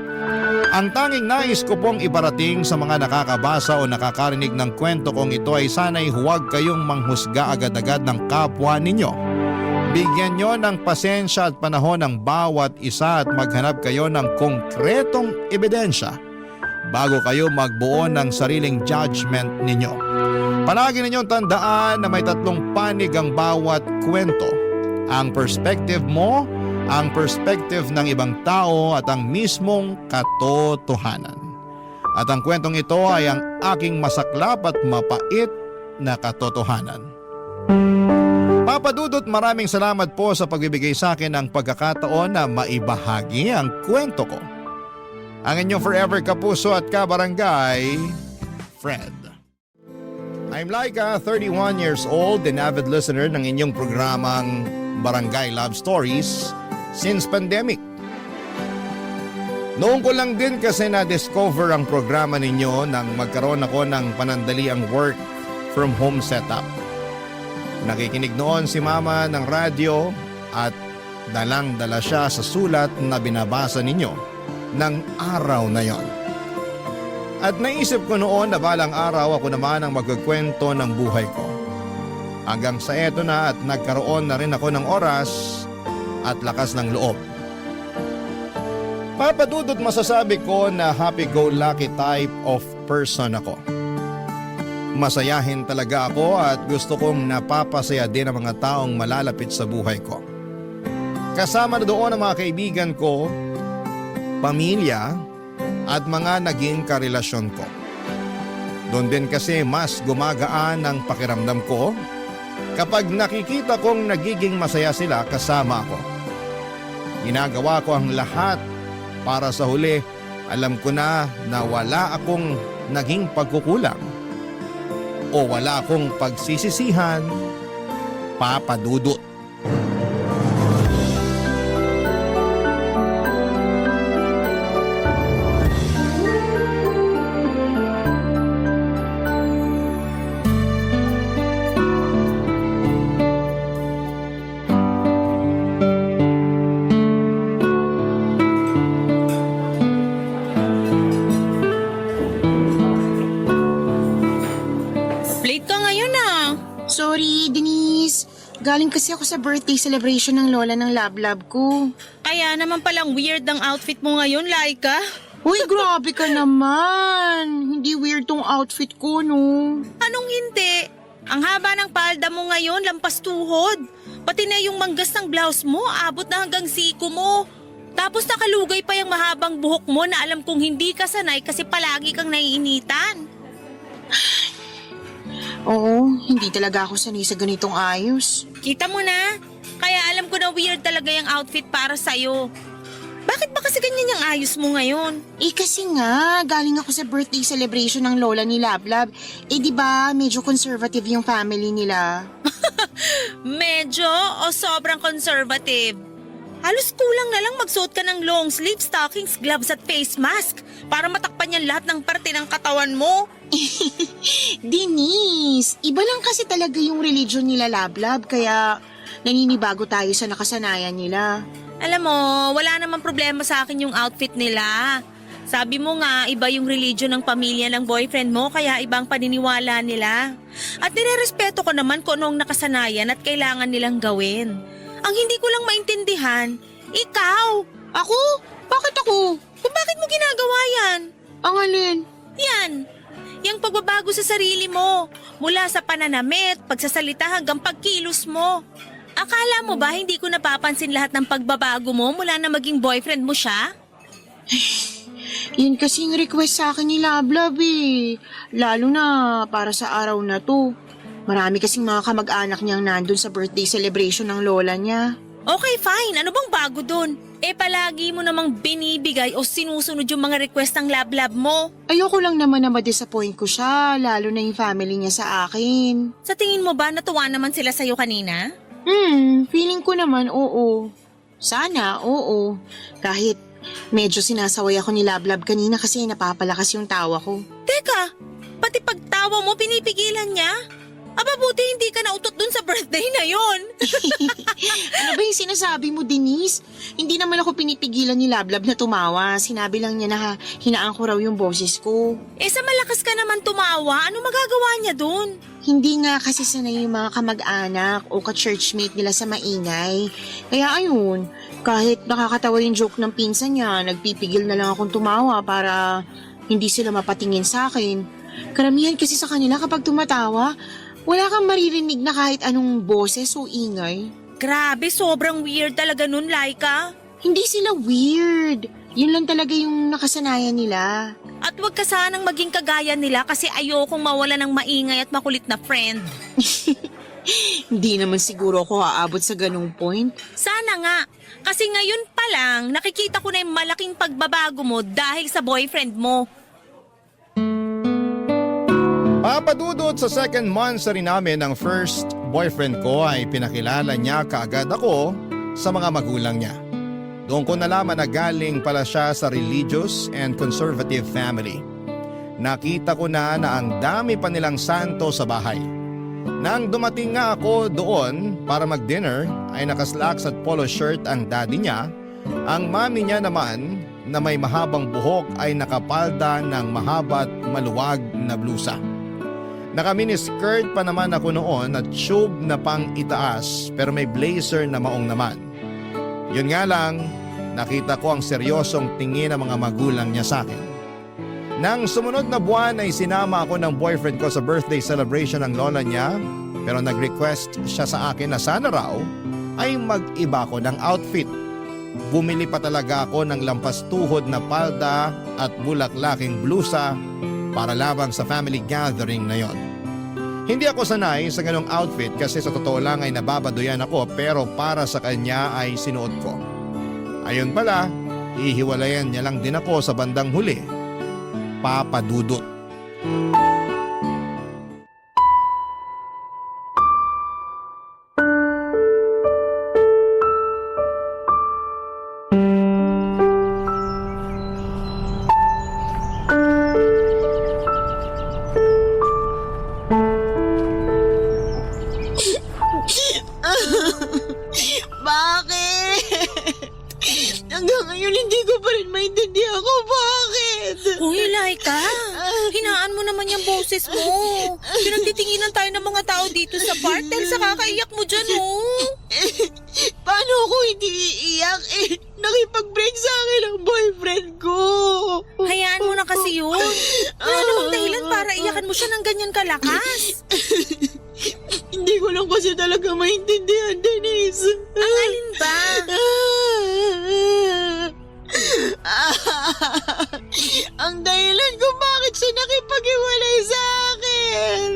Ang tanging nais ko pong iparating sa mga nakakabasa o nakakarinig ng kwento kong ito ay sana'y huwag kayong manghusga agad-agad ng kapwa ninyo. Bigyan nyo ng pasensya at panahon ng bawat isa at maghanap kayo ng konkretong ebidensya bago kayo magbuo ng sariling judgment ninyo. Palagi ninyong tandaan na may tatlong panig ang bawat kwento. Ang perspective mo, ang perspective ng ibang tao at ang mismong katotohanan. At ang kwentong ito ay ang aking masaklap at mapait na katotohanan. Papa Dudut, maraming salamat po sa pagbibigay sa akin ng pagkakataon na maibahagi ang kwento ko. Ang inyong forever kapuso at kabarangay, Fred. I'm Laika, 31 years old and avid listener ng inyong programang Barangay Love Stories since pandemic. Noong ko lang din kasi na-discover ang programa ninyo nang magkaroon ako ng panandaliang work from home setup. Nakikinig noon si Mama ng radyo at dalang-dala siya sa sulat na binabasa ninyo ng araw na yon. At naisip ko noon na balang araw ako naman ang magkukwento ng buhay ko. Hanggang sa eto na at nagkaroon na rin ako ng oras at lakas ng loob. Papadudot masasabi ko na happy-go-lucky type of person ako. Masayahin talaga ako at gusto kong napapasaya din ang mga taong malalapit sa buhay ko. Kasama na doon ang mga kaibigan ko, pamilya at mga naging karelasyon ko. Doon din kasi mas gumagaan ang pakiramdam ko kapag nakikita kong nagiging masaya sila kasama ako. Ginagawa ko ang lahat para sa huli alam ko na wala akong naging pagkukulang o wala akong pagsisisihan, papadudot.
Late ka ngayon ah.
Sorry, Denise. Galing kasi ako sa birthday celebration ng lola ng lab ko.
Kaya naman palang weird ang outfit mo ngayon, Laika.
Uy, grabe ka naman. Hindi weird tong outfit ko, no?
Anong hindi? Ang haba ng palda mo ngayon, lampas tuhod. Pati na yung manggas ng blouse mo, abot na hanggang siko mo. Tapos nakalugay pa yung mahabang buhok mo na alam kong hindi ka sanay kasi palagi kang naiinitan.
Oo, hindi talaga ako sanay sa ganitong ayos.
Kita mo na? Kaya alam ko na weird talaga yung outfit para sa'yo. Bakit ba kasi ganyan yung ayos mo ngayon?
Eh kasi nga, galing ako sa birthday celebration ng lola ni Lablab. Eh di ba medyo conservative yung family nila.
Medyo o sobrang conservative? Halos kulang na lang magsuot ka ng long sleeve, stockings, gloves at face mask para matakpan yan lahat ng parte ng katawan mo.
Denise, iba lang kasi talaga yung religion nila Lablab kaya naninibago tayo sa nakasanayan nila.
Alam mo, wala namang problema sa akin yung outfit nila. Sabi mo nga, iba yung religion ng pamilya ng boyfriend mo kaya ibang paniniwala nila. At nirerespeto ko naman kung anong nakasanayan at kailangan nilang gawin. Ang hindi ko lang maintindihan, ikaw.
Ako? Bakit ako?
Kung bakit mo ginagawa yan?
Ang alin?
Yan. Yung pagbabago sa sarili mo. Mula sa pananamit, pagsasalita hanggang pagkilos mo. Akala mo ba hindi ko napapansin lahat ng pagbabago mo mula na maging boyfriend mo siya?
Yun kasing request sa akin ni Lablab eh. Lalo na para sa araw na to. Marami kasing mga kamag-anak niyang nandun sa birthday celebration ng lola niya.
Okay, fine. Ano bang bago dun? Eh palagi mo namang binibigay o sinusunod yung mga request ng lab mo.
Ayoko lang naman na ma-disappoint ko siya, lalo na yung family niya sa akin.
Sa tingin mo ba natuwa naman sila sa'yo kanina?
Feeling ko naman oo. Sana, oo. Kahit medyo sinasaway ako ni Lablab kanina kasi napapalakas yung tawa ko.
Teka, pati pagtawa mo pinipigilan niya? Aba buti hindi ka nautot dun sa birthday na yon.
Ano ba yung sinasabi mo, Denise? Hindi naman ako pinipigilan ni Lablab na tumawa. Sinabi lang niya na hinaan ko raw yung boses ko.
Eh sa malakas ka naman tumawa, ano magagawa niya dun?
Hindi nga kasi sanay yung mga kamag-anak o ka-churchmate nila sa maingay. Kaya ayun, kahit nakakatawa yung joke ng pinsan niya, nagpipigil na lang akong tumawa para hindi sila mapatingin sa akin. Karamihan kasi sa kanila kapag tumatawa, wala kang maririnig na kahit anong boses o ingay.
Grabe, sobrang weird talaga nun, Laika.
Hindi sila weird. Yun lang talaga yung nakasanayan nila.
At wag ka sanang maging kagaya nila kasi ayokong mawala ng maingay at makulit na friend.
Hindi naman siguro ako aabot sa ganung point.
Sana nga. Kasi ngayon pa lang, nakikita ko na yung malaking pagbabago mo dahil sa boyfriend mo.
Papadudot sa second month sa rin namin ng first boyfriend ko ay pinakilala niya kaagad ako sa mga magulang niya. Doon ko nalaman na galing pala siya sa religious and conservative family. Nakita ko na ang dami pa nilang santo sa bahay. Nang dumating nga ako doon para mag-dinner ay nakaslacks at polo shirt ang daddy niya. Ang mami niya naman na may mahabang buhok ay nakapalda ng mahaba at maluwag na blusa. Naka-mini-skirt pa naman ako noon at tube na pang itaas pero may blazer na maong naman. Yun nga lang, nakita ko ang seryosong tingin ng mga magulang niya sa akin. Nang sumunod na buwan ay sinama ako ng boyfriend ko sa birthday celebration ng lola niya pero nag-request siya sa akin na sana raw ay mag-iba ko ng outfit. Bumili pa talaga ako ng lampas tuhod na palda at bulaklaking blusa para lamang sa family gathering na yon. Hindi ako sanay sa ganong outfit kasi sa totoo lang ay nababadoyan ako pero para sa kanya ay sinuot ko. Ayun pala, hihiwalayan niya lang din ako sa bandang huli. Papa Dudut.
Bakit? Hanggang ngayon hindi ko pa rin maintindihan kung bakit.
Uy, Laika, hinaan mo naman yung boses mo. Pinagtitinginan tayo ng mga tao dito sa bar dahil sa kakaiyak mo dyan, oh.
Paano ako hindi iiyak? Nakipag-break sa akin ang boyfriend ko.
Hayaan mo na kasi yun. Wala namang dahilan para iyakan mo siya ng ganyan kalakas.
Hindi ko lang kasi talaga maintindihan, Denise.
Ang alin ba?
Ang dahilan kung bakit siya nakipag-iwalay sa akin.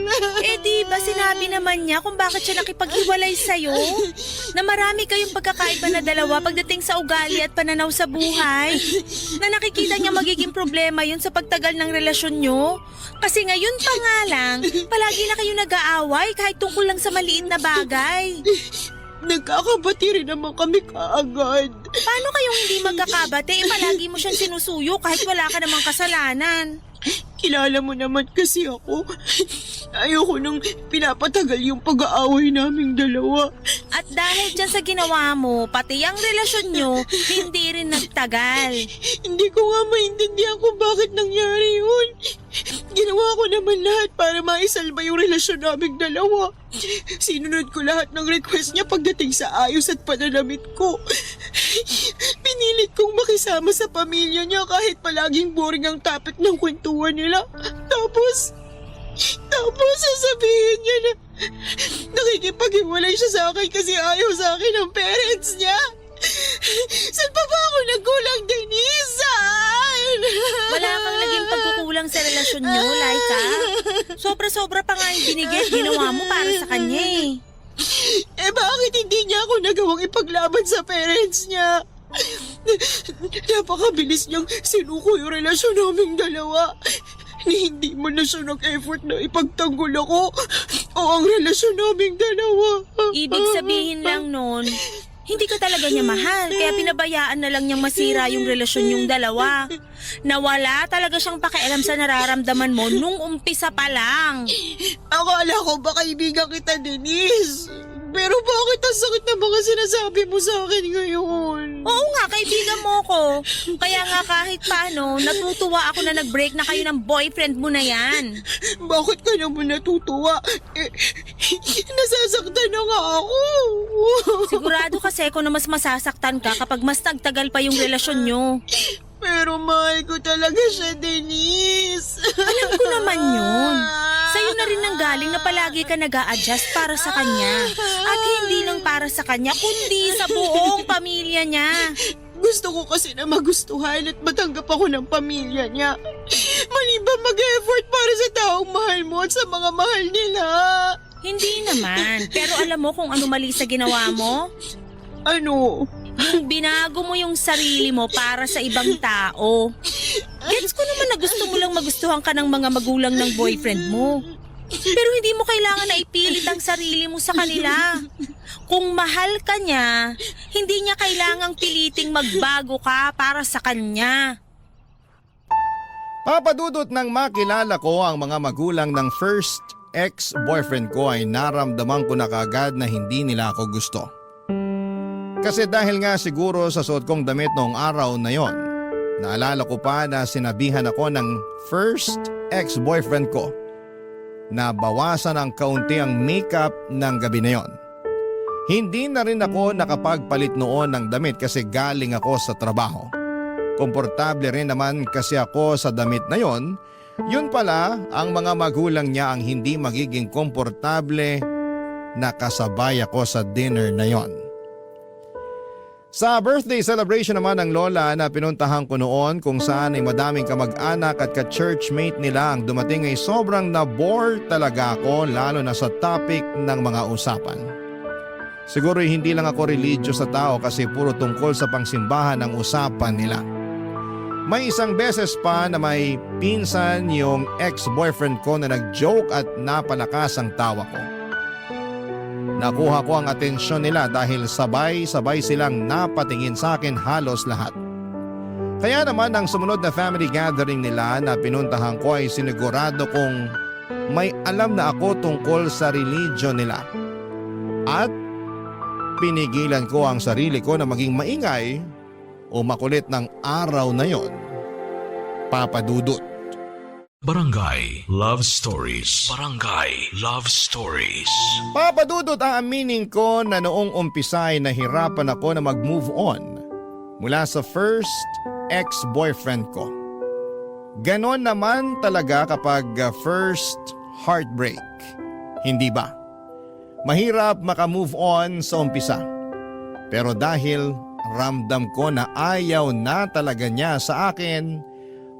Eh di ba sinabi naman niya kung bakit siya nakipaghiwalay sa'yo? Na marami kayong pagkakaiba na dalawa pagdating sa ugali at pananaw sa buhay? Na nakikita niya magiging problema yun sa pagtagal ng relasyon nyo? Kasi ngayon pa nga lang, palagi na kayo nag-aaway kahit tungkol lang sa maliit na bagay.
Nagkakabati rin naman kami kaagad.
Paano kayong hindi magkakabate? Palagi mo siyang sinusuyo kahit wala ka namang kasalanan.
Kilala mo naman kasi ako. Ayoko nang pinapatagal yung pag-aaway naming dalawa.
At dahil dyan sa ginawa mo, pati ang relasyon nyo, hindi rin nagtagal.
Hindi ko nga maintindihan kung bakit nangyari yun. Ginawa ko naman lahat para maisalba yung relasyon naming dalawa. Sinunod ko lahat ng request niya pagdating sa ayos at pananamit ko. Pinilit kong makisama sa pamilya niya kahit palaging boring ang topic ng kwentuhan nila. Tapos sasabihin niya na nakikipag-iwalay siya sa akin kasi ayaw sa akin ng parents niya. Saan pa ba ako nagkulang, Denise? Saan?
Wala kang naging pagkukulang sa relasyon nyo, Laika. Sobra-sobra pa nga yung binigay at ginawa mo para sa kanya eh.
Eh bakit hindi niya ako nagawang ipaglaban sa parents niya? Napakabilis niyang sinuko yung relasyon naming dalawa. Hindi mo na siya nag-effort na ipagtanggol ako o ang relasyon naming dalawa.
Ibig sabihin lang nun, hindi ka talaga niya mahal, kaya pinabayaan na lang niyang masira yung relasyon yung dalawa. Nawala talaga siyang pakialam sa nararamdaman mo nung umpisa pa lang.
Akala ko ba kaibigan kita, Denise? Pero bakit ang sakit na mga sinasabi mo sa akin ngayon?
Oo nga, kaibigan mo ko. Kaya nga kahit paano, natutuwa ako na nag-break na kayo ng boyfriend mo na yan.
Bakit ka naman natutuwa? Nasasaktan na nga ako.
Sigurado kasi ako na mas masasaktan ka kapag mas nagtagal pa yung relasyon nyo.
Pero mahal ko talaga siya, Denise.
Alam ko naman yun. Sa'yo na rin nanggaling na palagi ka nag-a-adjust para sa kanya. At hindi lang para sa kanya, kundi sa buong pamilya niya.
Gusto ko kasi na magustuhan at matanggap ako ng pamilya niya. Mali ba mag-effort para sa taong mahal mo at sa mga mahal nila?
Hindi naman. Pero alam mo kung ano mali sa ginawa mo?
Ano?
Yung binago mo yung sarili mo para sa ibang tao. Gets ko naman na gusto mo lang magustuhan ka ng mga magulang ng boyfriend mo. Pero hindi mo kailangan na ipilit ang sarili mo sa kanila. Kung mahal ka niya, hindi niya kailangang piliting magbago ka para sa kanya.
Papadudot nang makilala ko ang mga magulang ng first ex-boyfriend ko ay naramdaman ko na kagad na hindi nila ako gusto. Kasi dahil nga siguro sa suot kong damit noong araw na yon, Naalala ko pa na sinabihan ako ng first ex-boyfriend ko na bawasan ang kaunti ang makeup ng gabi na yon. Hindi na rin ako nakapagpalit noon ng damit kasi galing ako sa trabaho. Komportable rin naman kasi ako sa damit na yon. Yun pala, ang mga magulang niya ang hindi magiging komportable na kasabay ako sa dinner na yon. Sa birthday celebration naman ng lola na pinuntahan ko noon kung saan ay madaming kamag-anak at ka-churchmate nila ang dumating ay sobrang na-bore talaga ako lalo na sa topic ng mga usapan. Siguro hindi lang ako religious sa tao kasi puro tungkol sa pangsimbahan ang usapan nila. May isang beses pa na may pinsan yung ex-boyfriend ko na nag-joke at napalakas ang tawa ko. Nakuha ko ang atensyon nila dahil sabay-sabay silang napatingin sa akin halos lahat. Kaya naman ang sumunod na family gathering nila na pinuntahan ko ay sinigurado kong may alam na ako tungkol sa religion nila. At pinigilan ko ang sarili ko na maging maingay o makulit ng araw na yon. Papa Dudut.
Barangay Love Stories. Barangay Love Stories.
Papa Dudut, aaminin ko na noong umpisa ay nahirapan ako na mag-move on mula sa first ex-boyfriend ko. Ganon naman talaga kapag first heartbreak. Hindi ba? Mahirap maka-move on sa umpisa. Pero dahil ramdam ko na ayaw na talaga niya sa akin,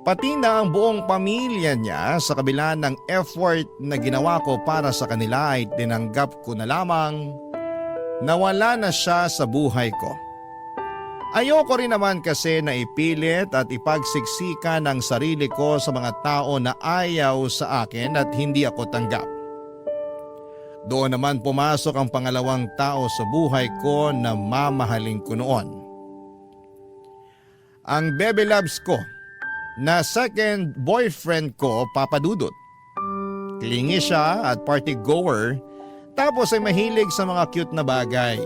pati na ang buong pamilya niya sa kabila ng effort na ginawa ko para sa kanila ay tinanggap ko na lamang na wala na siya sa buhay ko. Ayoko rin naman kasi na ipilit at ipagsiksika ng sarili ko sa mga tao na ayaw sa akin at hindi ako tanggap. Doon naman pumasok ang pangalawang tao sa buhay ko na mamahalin ko noon. Ang baby loves ko na second boyfriend ko, Papa Dudut. Clingy siya at party goer tapos ay mahilig sa mga cute na bagay.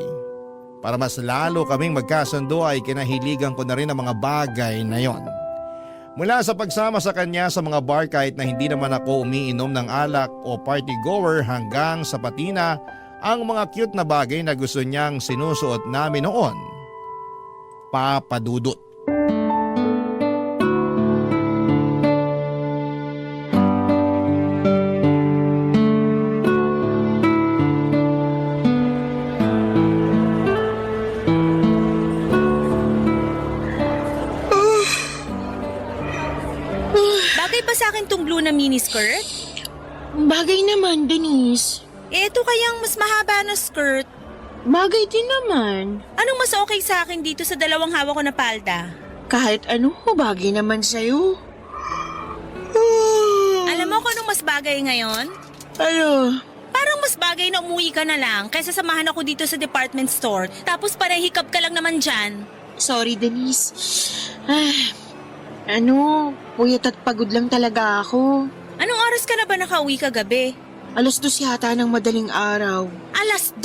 Para mas lalo kaming magkasundo ay kinahiligan ko na rin ang mga bagay na yon. Mula sa pagsama sa kanya sa mga bar kahit na hindi naman ako umiinom ng alak o party goer hanggang sa patina ang mga cute na bagay na gusto niyang sinusuot namin noon. Papa Dudut.
Bagay ba sa akin tong blue na miniskirt?
Bagay naman, Denise.
Ito kayang mas mahaba na skirt.
Bagay din naman.
Anong mas okay sa akin dito sa dalawang hawak ko na palda?
Kahit ano, bagay naman sa'yo.
Alam mo kung anong mas bagay ngayon?
Ano?
Parang mas bagay na umuwi ka na lang kaysa samahan ako dito sa department store tapos para hikap ka lang naman dyan.
Sorry, Denise. Puyat at pagod lang talaga ako.
Anong oras ka na ba nakauwi kagabi?
2:00 yata ng madaling araw.
2:00?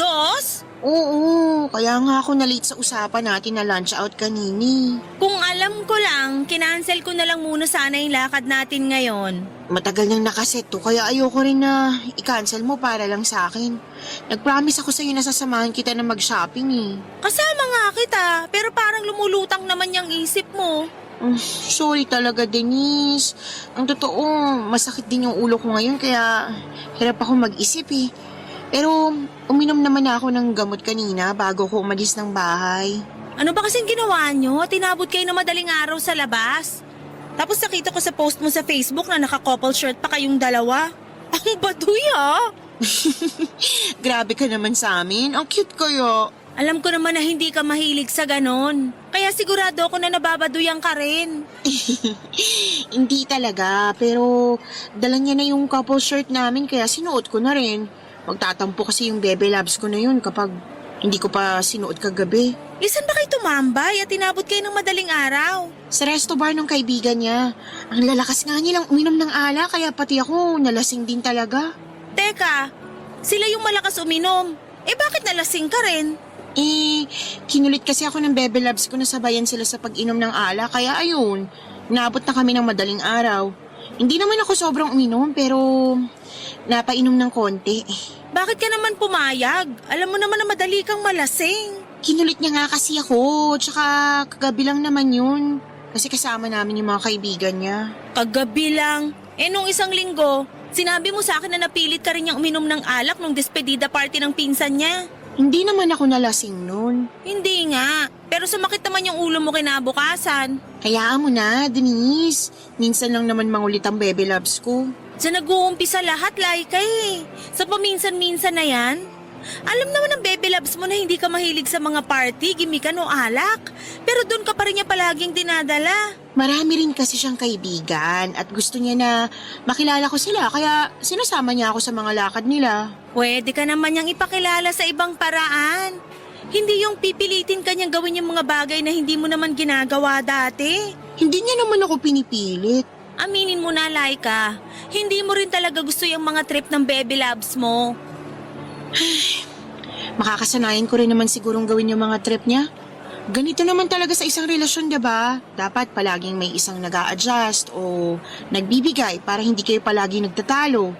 Oo, kaya nga ako na-late sa usapan natin na lunch out kanini.
Kung alam ko lang, kinancel ko na lang muna sana yung lakad natin ngayon.
Matagal nang nakaset to, kaya ayoko rin na i-cancel mo para lang sa akin. Nag-promise ako sa'yo na sasamahan kita na mag-shopping eh.
Kasama nga kita, pero parang lumulutang naman yung isip mo.
Sorry talaga, Denise. Ang totoo, masakit din yung ulo ko ngayon kaya hirap ako mag-isip eh. Pero uminom naman ako ng gamot kanina bago ko umalis ng bahay.
Ano ba kasing ginawa nyo? Tinabot kayo na madaling araw sa labas. Tapos nakita ko sa post mo sa Facebook na naka-couple shirt pa kayong dalawa. Ang baduy ah!
Grabe ka naman sa amin. Ang cute kayo.
Alam ko naman na hindi ka mahilig sa ganon. Kaya sigurado ako na nababaduyan ka rin.
Hindi talaga, pero dala niya na yung couple shirt namin kaya sinuot ko na rin. Magtatampo kasi yung bebe labs ko na yun kapag hindi ko pa sinuot kagabi.
Isan ba kayo tumambay at tinabot kayo ng madaling araw?
Sa resto bar ng kaibigan niya. Ang lalakas nga nilang uminom ng ala kaya pati ako nalasing din talaga.
Teka, sila yung malakas uminom. Eh bakit nalasing ka rin?
Kinulit kasi ako ng Bebe Loves ko na sabayan sila sa pag-inom ng alak. Kaya ayun, naabot na kami ng madaling araw. Hindi naman ako sobrang uminom pero napainom ng konti.
Bakit ka naman pumayag? Alam mo naman na madali kang malasing.
Kinulit niya nga kasi ako, tsaka kagabi lang naman yun. Kasi kasama namin yung mga kaibigan niya.
Kagabi lang. Nung isang linggo, sinabi mo sa akin na napilit ka rin niyang uminom ng alak nung despedida party ng pinsan niya.
Hindi naman ako nalasing nun.
Hindi nga. Pero sumakit naman yung ulo mo kinabukasan.
Hayaan mo na, Denise. Minsan lang naman mangulit ang Bebe Loves ko.
Diyan nag-uumpisa lahat, Laika eh. Sa paminsan-minsan na yan. Alam naman ng Bebe Loves mo na hindi ka mahilig sa mga party, gimikan o alak. Pero doon ka pa rin niya palaging dinadala.
Marami rin kasi siyang kaibigan at gusto niya na makilala ko sila kaya sinasama niya ako sa mga lakad nila.
Pwede ka naman niyang ipakilala sa ibang paraan. Hindi yung pipilitin ka niyang gawin yung mga bagay na hindi mo naman ginagawa dati.
Hindi niya naman ako pinipilit.
Aminin mo na, Laika. Hindi mo rin talaga gusto yung mga trip ng Bebe Loves mo.
Makakasanayan ko rin naman sigurong gawin yung mga trip niya. Ganito naman talaga sa isang relasyon, diba? Dapat palaging may isang nag-a-adjust o nagbibigay para hindi kayo palaging nagtatalo.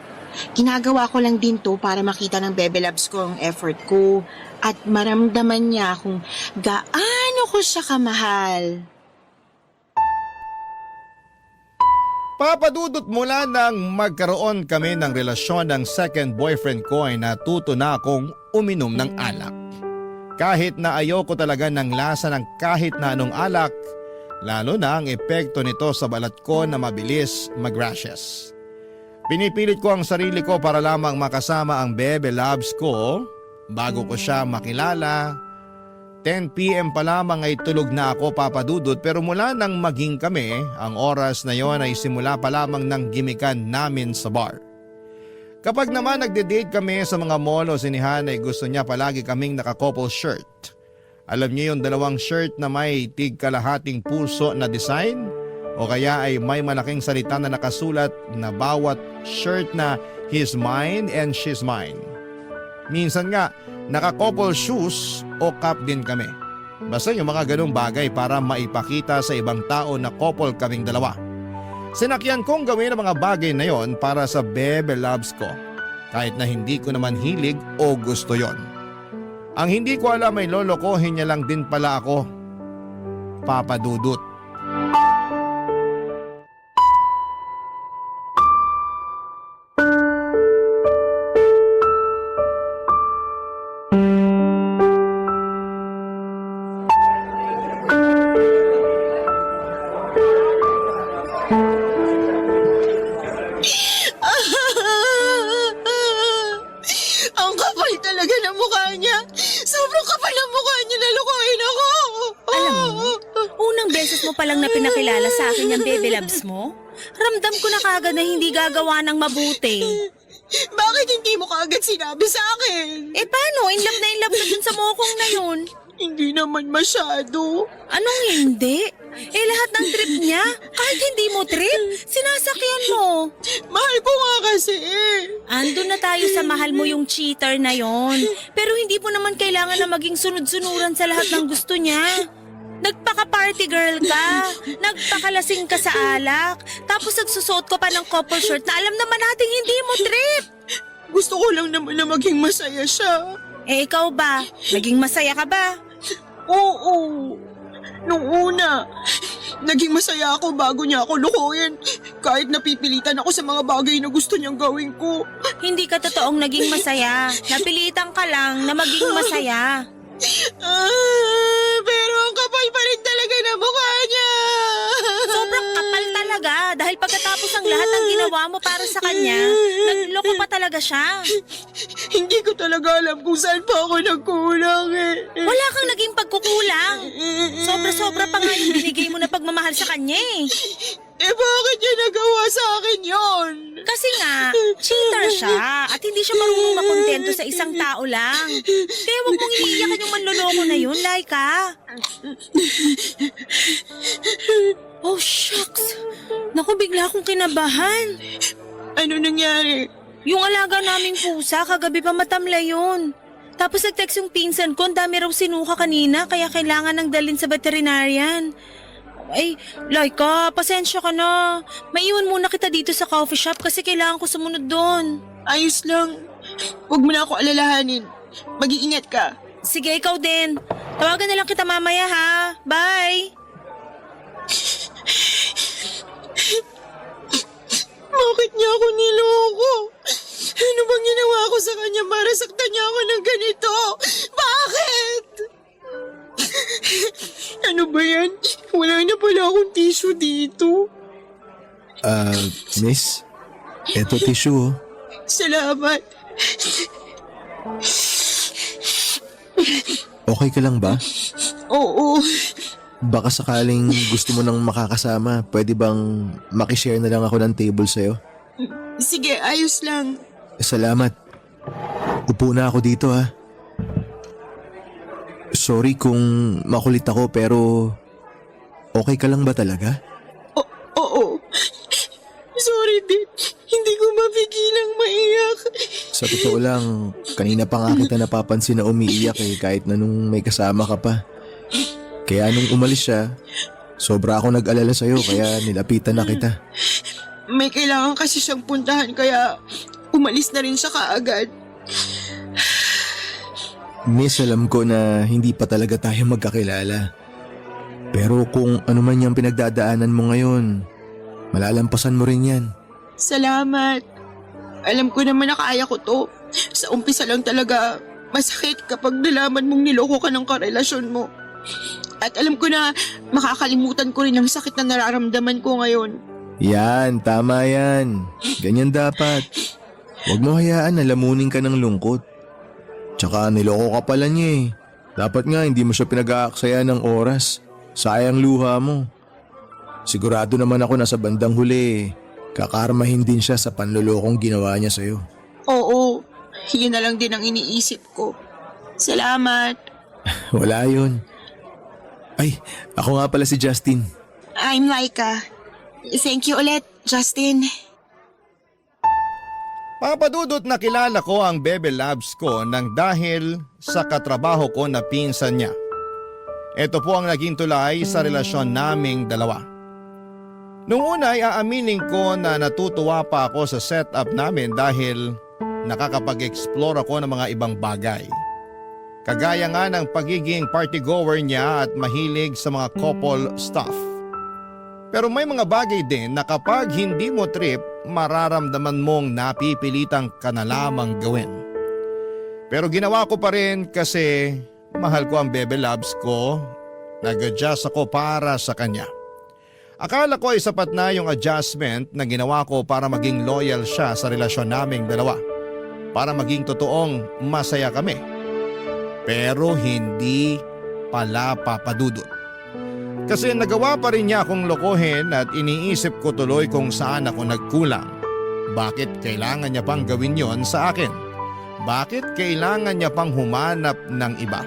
Ginagawa ko lang din to para makita ng Bebe Loves ko ang effort ko at maramdaman niya kung gaano ko siya kamahal.
Papadudot mula nang magkaroon kami ng relasyon ng second boyfriend ko ay natuto na akong uminom ng alak. Kahit na ayoko talaga ng lasa ng kahit na anong alak, lalo na ang epekto nito sa balat ko na mabilis mag-rashes. Pinipilit ko ang sarili ko para lamang makasama ang Bebe Loves ko bago ko siya makilala. 10 p.m. pa lamang ay tulog na ako, Papadudot, pero mula nang maging kami, ang oras na yon ay simula pa lamang ng gimikan namin sa bar. Kapag naman nagde-date kami sa mga mall o sinihan ay gusto niya palagi kaming naka-couple shirt. Alam niyo yung dalawang shirt na may tig kalahating puso na design? O kaya ay may malaking salita na nakasulat na bawat shirt na he's mine and she's mine. Minsan nga, naka-couple shoes o cap din kami. Basta yung mga ganung bagay para maipakita sa ibang tao na couple kaming dalawa. Sinakyan kong gawin ang mga bagay na yon para sa Bebe Loves ko. Kahit na hindi ko naman hilig o gusto yon. Ang hindi ko alam ay lolokohin niya lang din pala ako. Papadudot.
Ang kapal talaga ng mukha niya. Sobrang kapal ng mukha niya, nalukuhin ako.
Alam mo, unang beses mo palang na pinakilala sa akin yung Bebe Loves mo, ramdam ko na kagad na hindi gagawa ng mabuti.
Bakit hindi mo kaagad sinabi sa akin?
Paano? In love na dun sa mokong na yun.
Hindi naman masyado.
Anong hindi? Lahat ng trip niya, kahit hindi mo trip, sinasakyan mo.
Mahal ko nga kasi
Andun na tayo sa mahal mo yung cheater na yon. Pero hindi mo naman kailangan na maging sunod-sunuran sa lahat ng gusto niya. Nagpaka-party girl ka, nagpakalasing ka sa alak, tapos nagsusuot ko pa ng couple shirt na alam naman nating hindi mo trip.
Gusto ko lang naman na maging masaya siya.
Ikaw ba? Naging masaya ka ba?
Oo. Nung una, naging masaya ako bago niya ako lukuhin. Kahit napipilitan ako sa mga bagay na gusto niyang gawin ko.
Hindi ka totoong naging masaya. Napilitan ka lang na maging masaya.
Pero ang kapal pa rin talaga na mukha niya.
Sobrang kapal talaga dahil pagkatapos ang lahat ng ginawa mo para sa kanya, nagloko pa talaga siya.
Hindi ko talaga alam kung saan pa ako nagkulang
Wala kang naging pagkukulang. Sobra-sobra pa nga yung binigay mo na pagmamahal sa kanya eh.
Bakit niya nagawa sa akin yon?
Kasi nga, cheater siya at hindi siya marunong makontento sa isang tao lang. Kaya huwag mong iniiyakan yung manloloko na yun, Laika. Oh, shucks. Naku, bigla akong kinabahan.
Ano nangyari?
Yung alaga naming pusa, kagabi pa matamlay yun. Tapos nag-text yung pinsan ko, ang dami raw sinuka kanina kaya kailangan nang dalhin sa veterinarian. Ay, Laika, pasensya ka na. Maiwan muna kita dito sa coffee shop kasi kailangan ko sumunod doon.
Ayos lang. Huwag mo na ako alalahanin. Mag-iingat ka.
Sige, ikaw din. Tawagan na lang kita mamaya ha. Bye!
Bakit niya ako niloko? Ano bang ginawa ko sa kanya para saktan niya ako ng ganito? Bakit? Ano ba yan? Wala na pala akong tissue dito.
Miss? Eto tissue oh.
Salamat.
Okay ka lang ba?
Oo.
Baka sakaling gusto mo nang makakasama, pwede bang makishare na lang ako ng table sa'yo?
Sige, ayos lang.
Salamat. Upo na ako dito ha. Sorry kung makulit ako pero okay ka lang ba talaga?
Oo. Sorry din. Hindi ko mapigilang maiyak.
Sa totoo lang, kanina pa nga kita napapansin na umiiyak kahit na nung may kasama ka pa. Kaya nung umalis siya, sobra ako nag-alala sa'yo kaya nilapitan na kita.
May kailangan kasi siyang puntahan kaya umalis na rin siya kaagad.
Miss, alam ko na hindi pa talaga tayo magkakilala. Pero kung ano man yung pinagdadaanan mo ngayon, malalampasan mo rin yan.
Salamat. Alam ko naman na kaya ko to. Sa umpisa lang talaga masakit kapag nalaman mong niloko ka ng karelasyon mo. At alam ko na makakalimutan ko rin ang sakit na nararamdaman ko ngayon.
Yan, tama yan. Ganyan dapat. Huwag mo hayaan na lamunin ka ng lungkot. Tsaka niloko ka pala niya eh. Dapat nga hindi mo siya pinag-aaksaya ng oras. Sayang luha mo. Sigurado naman ako na sa bandang huli, kakarmahin din siya sa panlulokong ginawa niya sa'yo.
Oo, yun na lang din ang iniisip ko. Salamat.
Wala yun. Ay, ako nga pala si Justin.
I'm Laika. Thank you ulit, Justin.
Papadudot na kilala ko ang Bebe Labs ko nang dahil sa katrabaho ko na pinsan niya. Ito po ang naging tulay sa relasyon naming dalawa. Noong una ay aaminin ko na natutuwa pa ako sa setup namin dahil nakakapag-explore ako ng mga ibang bagay. Kagaya nga ng pagiging party-goer niya at mahilig sa mga couple stuff. Pero may mga bagay din na kapag hindi mo trip, mararamdaman mong napipilitang ka na lamang gawin. Pero ginawa ko pa rin kasi mahal ko ang Bebe Labs ko. Nag-adjust ako para sa kanya. Akala ko ay sapat na yung adjustment na ginawa ko para maging loyal siya sa relasyon naming dalawa. Para maging totoong masaya kami. Pero hindi pala, papadudot. Kasi nagawa pa rin niya akong lokohin at iniisip ko tuloy kung saan ako nagkulang. Bakit kailangan niya pang gawin yon sa akin? Bakit kailangan niya pang humanap ng iba?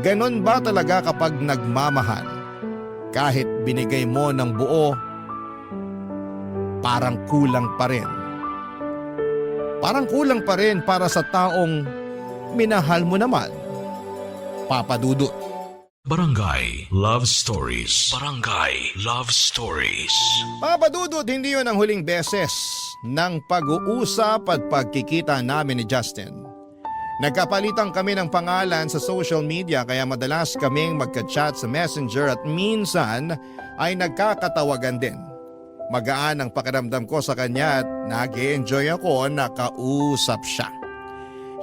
Ganon ba talaga kapag nagmamahal? Kahit binigay mo ng buo, parang kulang pa rin. Parang kulang pa rin para sa taong minahal mo naman. Papadudot.
Barangay Love Stories. Barangay Love Stories.
Papadudot, hindi yun ang huling beses ng pag-uusap at pagkikita namin ni Justin. Nagkapalitan kami ng pangalan sa social media kaya madalas kaming magka-chat sa Messenger at minsan ay nagkakatawagan din. Magaan ang pakiramdam ko sa kanya at nag-e-enjoy ako na kausap siya.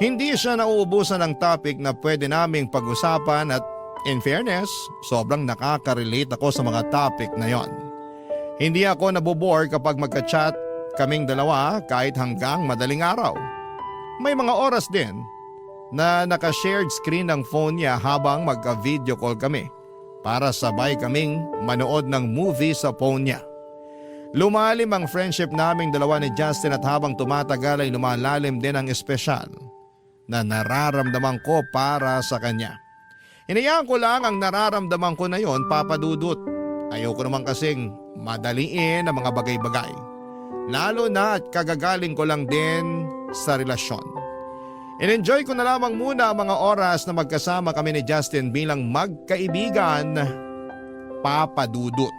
Hindi siya nauubusan ng topic na pwede naming pag-usapan at in fairness, sobrang nakaka-relate ako sa mga topic na yon. Hindi ako nabobore kapag magka-chat kaming dalawa kahit hanggang madaling araw. May mga oras din na naka-shared screen ng phone niya habang magka-video call kami para sabay kaming manood ng movie sa phone niya. Lumalim ang friendship naming dalawa ni Justin at habang tumatagal ay lumalalim din ang espesyal na nararamdaman ko para sa kanya. Hinayaan ko lang ang nararamdaman ko na yon, papadudot. Ayoko naman kasing madaliin ang mga bagay-bagay. Lalo na at kagagaling ko lang din sa relasyon. In-enjoy ko na lamang muna ang mga oras na magkasama kami ni Justin bilang magkaibigan, Papa Dudut.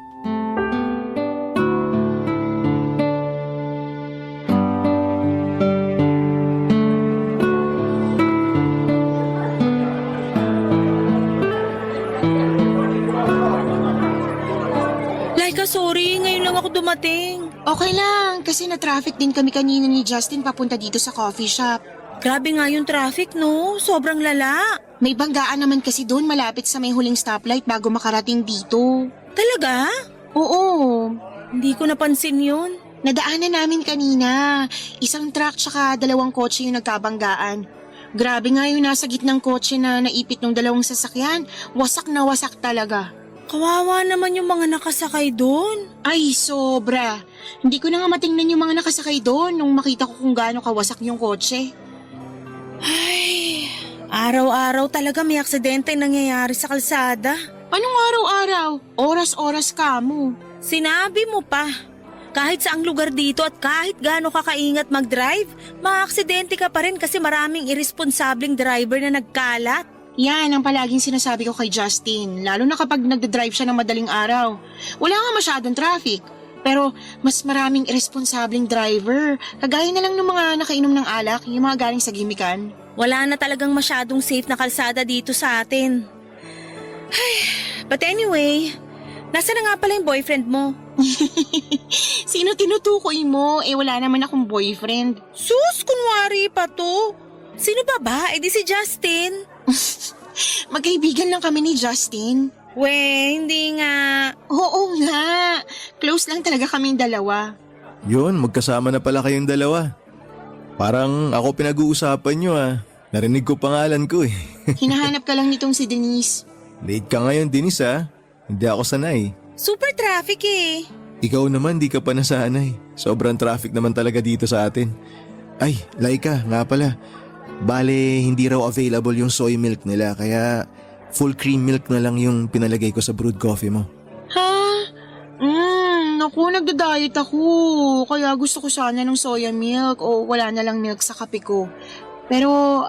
Laika, sorry. Ngayon lang ako dumating.
Okay lang, kasi na-traffic din kami kanina ni Justin papunta dito sa coffee shop.
Grabe nga yung traffic, no? Sobrang lala.
May banggaan naman kasi doon malapit sa may huling stoplight bago makarating dito.
Talaga?
Oo,
Hindi ko napansin yun.
nadaanan namin kanina. Isang truck tsaka 2 kotse yung nagkabanggaan. Grabe nga yung nasa gitnang kotse na naipit ng 2 sasakyan. Wasak na wasak talaga.
Kawawa naman yung mga nakasakay doon.
Ay, sobra. Hindi ko na nga matingnan yung mga nakasakay doon nung makita ko kung gaano kawasak yung kotse.
Ay, araw-araw talaga may aksidente nangyayari sa kalsada.
Anong araw-araw? Oras-oras ka mo.
Sinabi mo pa. Kahit saang lugar dito at kahit gaano ka kaingat mag-drive, maaaksidente ka pa rin kasi maraming irresponsableng driver na nagkalat.
Yan ang palaging sinasabi ko kay Justin, lalo na kapag nagdadrive siya ng madaling araw. Wala nga masyadong traffic, pero mas maraming irresponsableng driver. Kagaya na lang ng mga nakainom ng alak, yung mga galing sa gimikan.
Wala na talagang masyadong safe na kalsada dito sa atin. Ay, but anyway, nasa na nga pala yung boyfriend mo?
Sino tinutukoy mo? Wala naman akong boyfriend.
Sus, kunwari pa to. Sino ba? Eh di si Justin.
Magkaibigan lang kami ni Justin.
We, hindi nga.
Oo nga, close lang talaga kaming dalawa.
Yun, magkasama na pala kayong dalawa. Parang ako pinag-uusapan nyo Narinig ko pangalan ko eh.
Hinahanap ka lang nitong si Denise.
Late ka ngayon, Denise Hindi ako sanay.
Super traffic eh.
Ikaw naman di ka pa nasanay. Sobrang traffic naman talaga dito sa atin. Ay, Laika, nga pala. Bale, hindi raw available yung soy milk nila kaya full cream milk na lang yung pinalagay ko sa brewed coffee mo.
Ha? Naku, nagda-diet ako. Kaya gusto ko sana ng soya milk o wala na lang milk sa kape ko. Pero,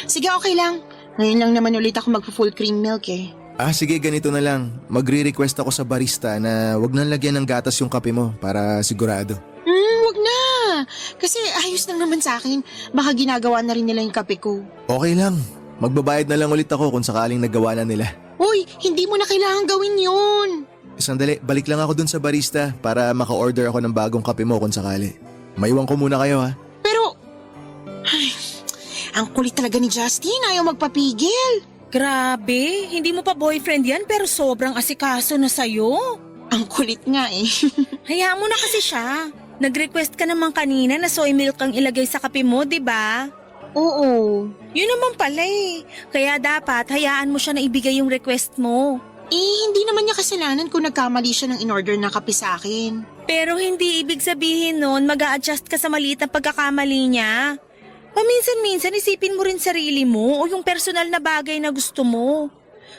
sige okay lang. Ngayon lang naman ulit ako magpo-full cream milk eh.
Sige, ganito na lang. Magre-request ako sa barista na wag nang lagyan ng gatas yung kape mo para sigurado.
Wag na. Kasi ayos lang naman sa akin. Baka ginagawa na rin nila yung kape ko.
Okay lang. Magbabayad na lang ulit ako kung sakaling nagawa na nila.
Uy, hindi mo na kailangan gawin yun.
Sandali, balik lang ako dun sa barista para maka-order ako ng bagong kape mo kung sakali. Maiwan ko muna kayo
Pero, ang kulit talaga ni Justin. Ayaw magpapigil.
Grabe, hindi mo pa boyfriend yan pero sobrang asikaso na sa'yo.
Ang kulit nga eh.
Hayaan mo na kasi siya. Nag-request ka naman kanina na soy milk ang ilagay sa kape mo, di ba?
Oo.
Yun naman pala eh. Kaya dapat hayaan mo siya na ibigay yung request mo.
Hindi naman niya kasalanan kung nagkamali siya ng in-order na kape sa akin.
Pero hindi ibig sabihin nun mag-a-adjust ka sa maliit na pagkakamali niya. Paminsan-minsan isipin mo rin sarili mo o yung personal na bagay na gusto mo.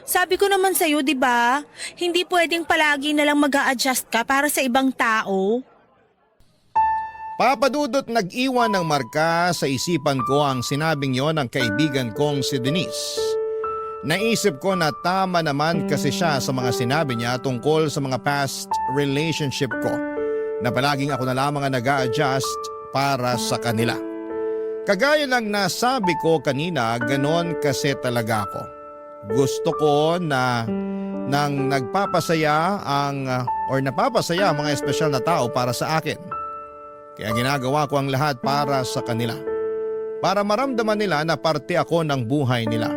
Sabi ko naman sa'yo, di ba? Hindi pwedeng palagi na lang mag-a-adjust ka para sa ibang tao.
Papadudot nag-iwan ng marka sa isipan ko ang sinabing yon ng kaibigan kong si Denise. Naisip ko na tama naman kasi siya sa mga sinabi niya tungkol sa mga past relationship ko na palaging ako na lamang ang nag-a-adjust para sa kanila. Kagaya lang na sabi ko kanina, ganon kasi talaga ako. Gusto ko na nang napapasaya ang mga espesyal na tao para sa akin. Kaya ginagawa ko ang lahat para sa kanila. Para maramdaman nila na parte ako ng buhay nila.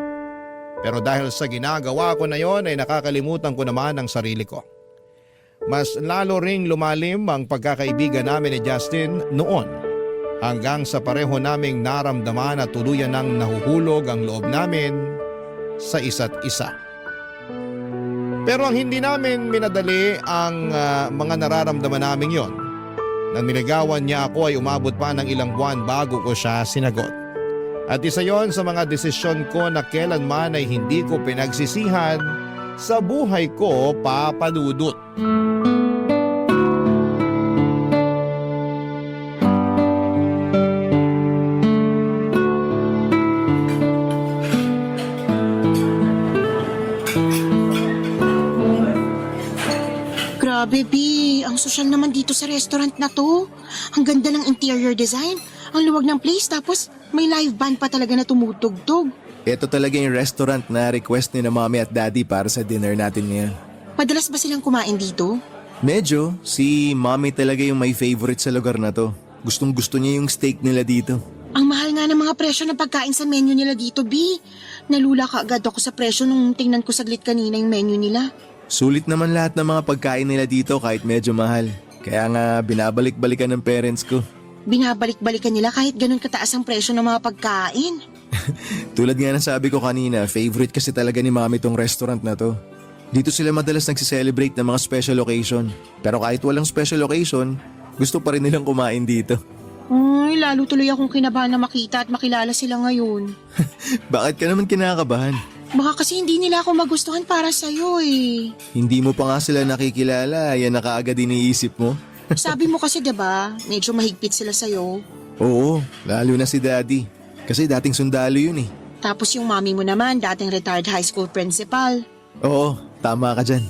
Pero dahil sa ginagawa ko na yon ay nakakalimutan ko naman ang sarili ko. Mas lalo ring lumalim ang pagkakaibigan namin ni Justin noon. Hanggang sa pareho naming naramdaman at tuluyan ng nahuhulog ang loob namin sa isa't isa. Pero ang hindi namin minadali ang mga nararamdaman namin yon. Nang niligawan niya ako ay umabot pa ng ilang buwan bago ko siya sinagot. At isa yon sa mga desisyon ko na kailanman ay hindi ko pinagsisihan sa buhay ko, Papadudut.
sosyal naman dito sa restaurant na to. Ang ganda ng interior design, ang luwag ng place, tapos may live band pa talaga na tumutugtog.
Ito talaga yung restaurant na request ni na mommy at daddy para sa dinner natin ngayon.
Madalas ba silang kumain dito?
Medyo, si mommy talaga yung may favorite sa lugar na to. Gustong gusto niya yung steak nila dito.
Ang mahal nga ng mga presyo ng pagkain sa menu nila dito, B. Nalula ka agad ako sa presyo nung tingnan ko saglit kanina yung menu nila.
Sulit naman lahat ng mga pagkain nila dito kahit medyo mahal. Kaya nga binabalik-balikan ng parents ko.
Binabalik-balikan nila kahit ganun kataas ang presyo ng mga pagkain.
Tulad nga ng sabi ko kanina, favorite kasi talaga ni mami tong restaurant na to. Dito sila madalas nagsiselebrate ng mga special occasion. Pero kahit walang special occasion, gusto pa rin nilang kumain dito.
Ay, lalo tuloy akong kinabahan na makita at makilala sila ngayon.
Bakit ka naman kinakabahan?
Baka kasi hindi nila ako magustuhan para sa'yo eh.
Hindi mo pa nga sila nakikilala, yan na kaagad iniisip mo?
Sabi mo kasi 'di ba, medyo mahigpit sila sa'yo.
Oo, lalo na si daddy. Kasi dating sundalo yun eh.
Tapos yung mami mo naman, dating retired high school principal.
Oo, tama ka dyan.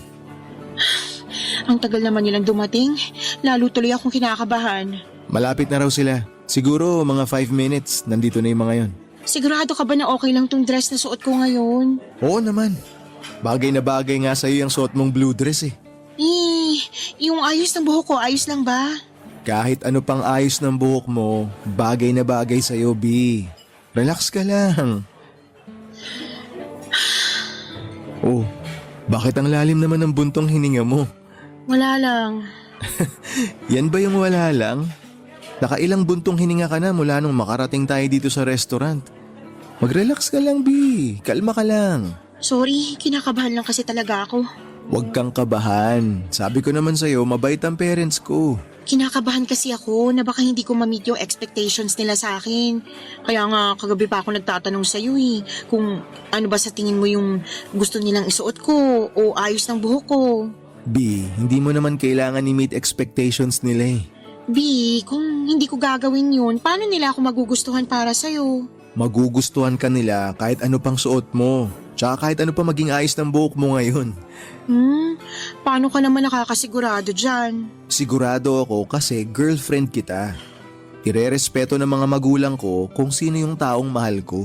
Ang tagal naman nilang dumating, lalo tuloy akong kinakabahan.
Malapit na raw sila. Siguro mga 5 minutes, nandito na yung mga yon.
Sigurado ka ba na okay lang tong dress na suot ko ngayon?
Oo naman. Bagay na bagay nga sa'yo yung suot mong blue dress eh.
Yung ayos ng buhok ko, ayos lang ba?
Kahit ano pang ayos ng buhok mo, bagay na bagay sa'yo, B. Relax ka lang. Oh, bakit ang lalim naman ng buntong hininga mo?
Wala lang.
Yan ba yung wala lang? Nakailang buntong hininga ka na mula nung makarating tayo dito sa restaurant. Mag-relax ka lang, B. Kalma ka lang.
Sorry, kinakabahan lang kasi talaga ako.
Huwag kang kabahan. Sabi ko naman sa'yo, mabait ang parents ko.
Kinakabahan kasi ako na baka hindi ko ma-meet yung expectations nila sa akin. Kaya nga kagabi pa ako nagtatanong sa'yo eh, kung ano ba sa tingin mo yung gusto nilang isuot ko o ayos ng buhok ko.
B, hindi mo naman kailangan i-meet expectations nila eh.
B, kung hindi ko gagawin yun, paano nila ako magugustuhan para sa'yo?
Magugustuhan ka nila kahit ano pang suot mo. Tsaka kahit ano pa maging ayos ng buhok mo ngayon.
Paano ka naman nakakasigurado dyan?
Sigurado ako kasi girlfriend kita. Irerespeto ng mga magulang ko kung sino yung taong mahal ko.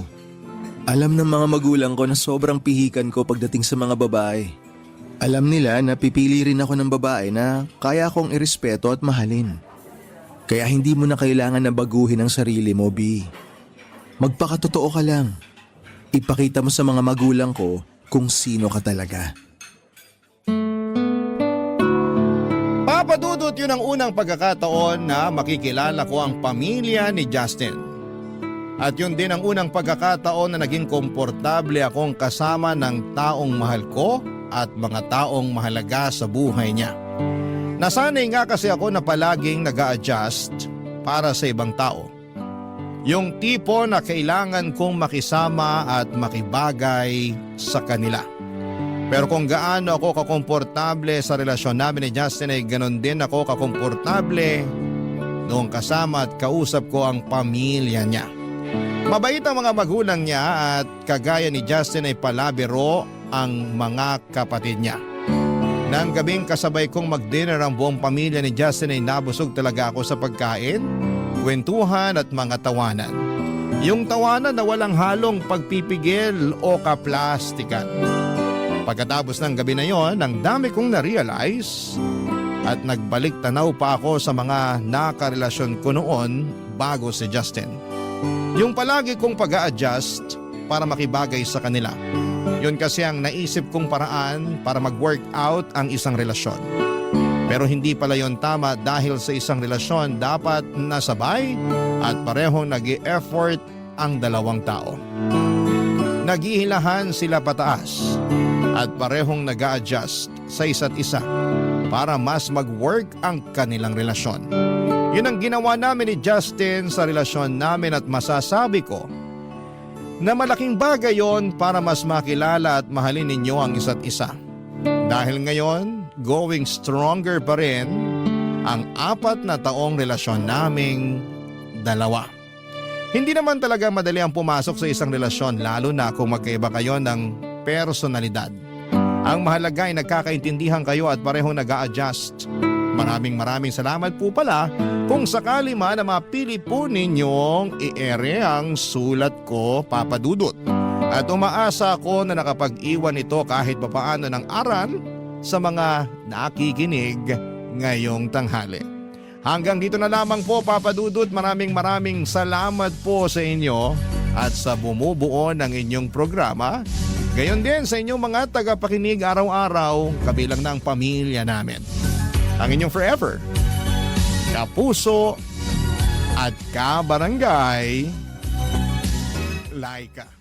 Alam ng mga magulang ko na sobrang pihikan ko pagdating sa mga babae. Alam nila na pipili rin ako ng babae na kaya kong irespeto at mahalin. Kaya hindi mo na kailangan na baguhin ang sarili mo, B. Magpakatotoo ka lang. Ipakita mo sa mga magulang ko kung sino ka talaga.
Papadudot yun ang unang pagkakataon na makikilala ko ang pamilya ni Justin. At yun din ang unang pagkakataon na naging komportable akong kasama ng taong mahal ko at mga taong mahalaga sa buhay niya. Nasanay nga kasi ako na palaging nag-a-adjust para sa ibang tao. Yung tipo na kailangan kong makisama at makibagay sa kanila. Pero kung gaano ako kakomportable sa relasyon namin ni Justin ay ganon din ako kakomportable noong kasama at kausap ko ang pamilya niya. Mabait ang mga magulang niya at kagaya ni Justin ay palabiro ang mga kapatid niya. Nang gabing kasabay kong mag-dinner ang buong pamilya ni Justin ay nabusog talaga ako sa pagkain, kwentuhan at mga tawanan. Yung tawanan na walang halong pagpipigil o kaplastikan. Pagkatapos ng gabi na yon, ang dami kong na-realize at nagbalik tanaw pa ako sa mga nakarelasyon ko noon bago si Justin. Yung palagi kong pag-a-adjust para makibagay sa kanila. Yun kasi ang naisip kong paraan para mag-work out ang isang relasyon. Pero hindi pala yon tama dahil sa isang relasyon dapat nasabay at parehong nag-i-effort ang dalawang tao. Naghihilahan sila pataas at parehong nag-a-adjust sa isa't isa para mas mag-work ang kanilang relasyon. Yun ang ginawa namin ni Justin sa relasyon namin at masasabi ko na malaking bagay yon para mas makilala at mahalin ninyo ang isa't isa. Dahil ngayon, going stronger pa rin ang 4 na taong relasyon naming dalawa. Hindi naman talaga madali ang pumasok sa isang relasyon lalo na kung magkaiba kayo ng personalidad. Ang mahalaga ay nagkakaintindihan kayo at parehong nag-a-adjust. maraming salamat po pala kung sakali man na mapili po ninyong i-ere ang sulat ko, Papa Dudut. At umaasa ako na nakapag-iwan ito kahit papaano ng aral sa mga nakikinig ngayong tanghali. Hanggang dito na lamang po, Papa Dudut. Maraming salamat po sa inyo at sa bumubuo ng inyong programa. Gayon din sa inyong mga tagapakinig araw-araw, kabilang na ang pamilya namin. Ang inyong forever, kapuso at kabarangay, Laika.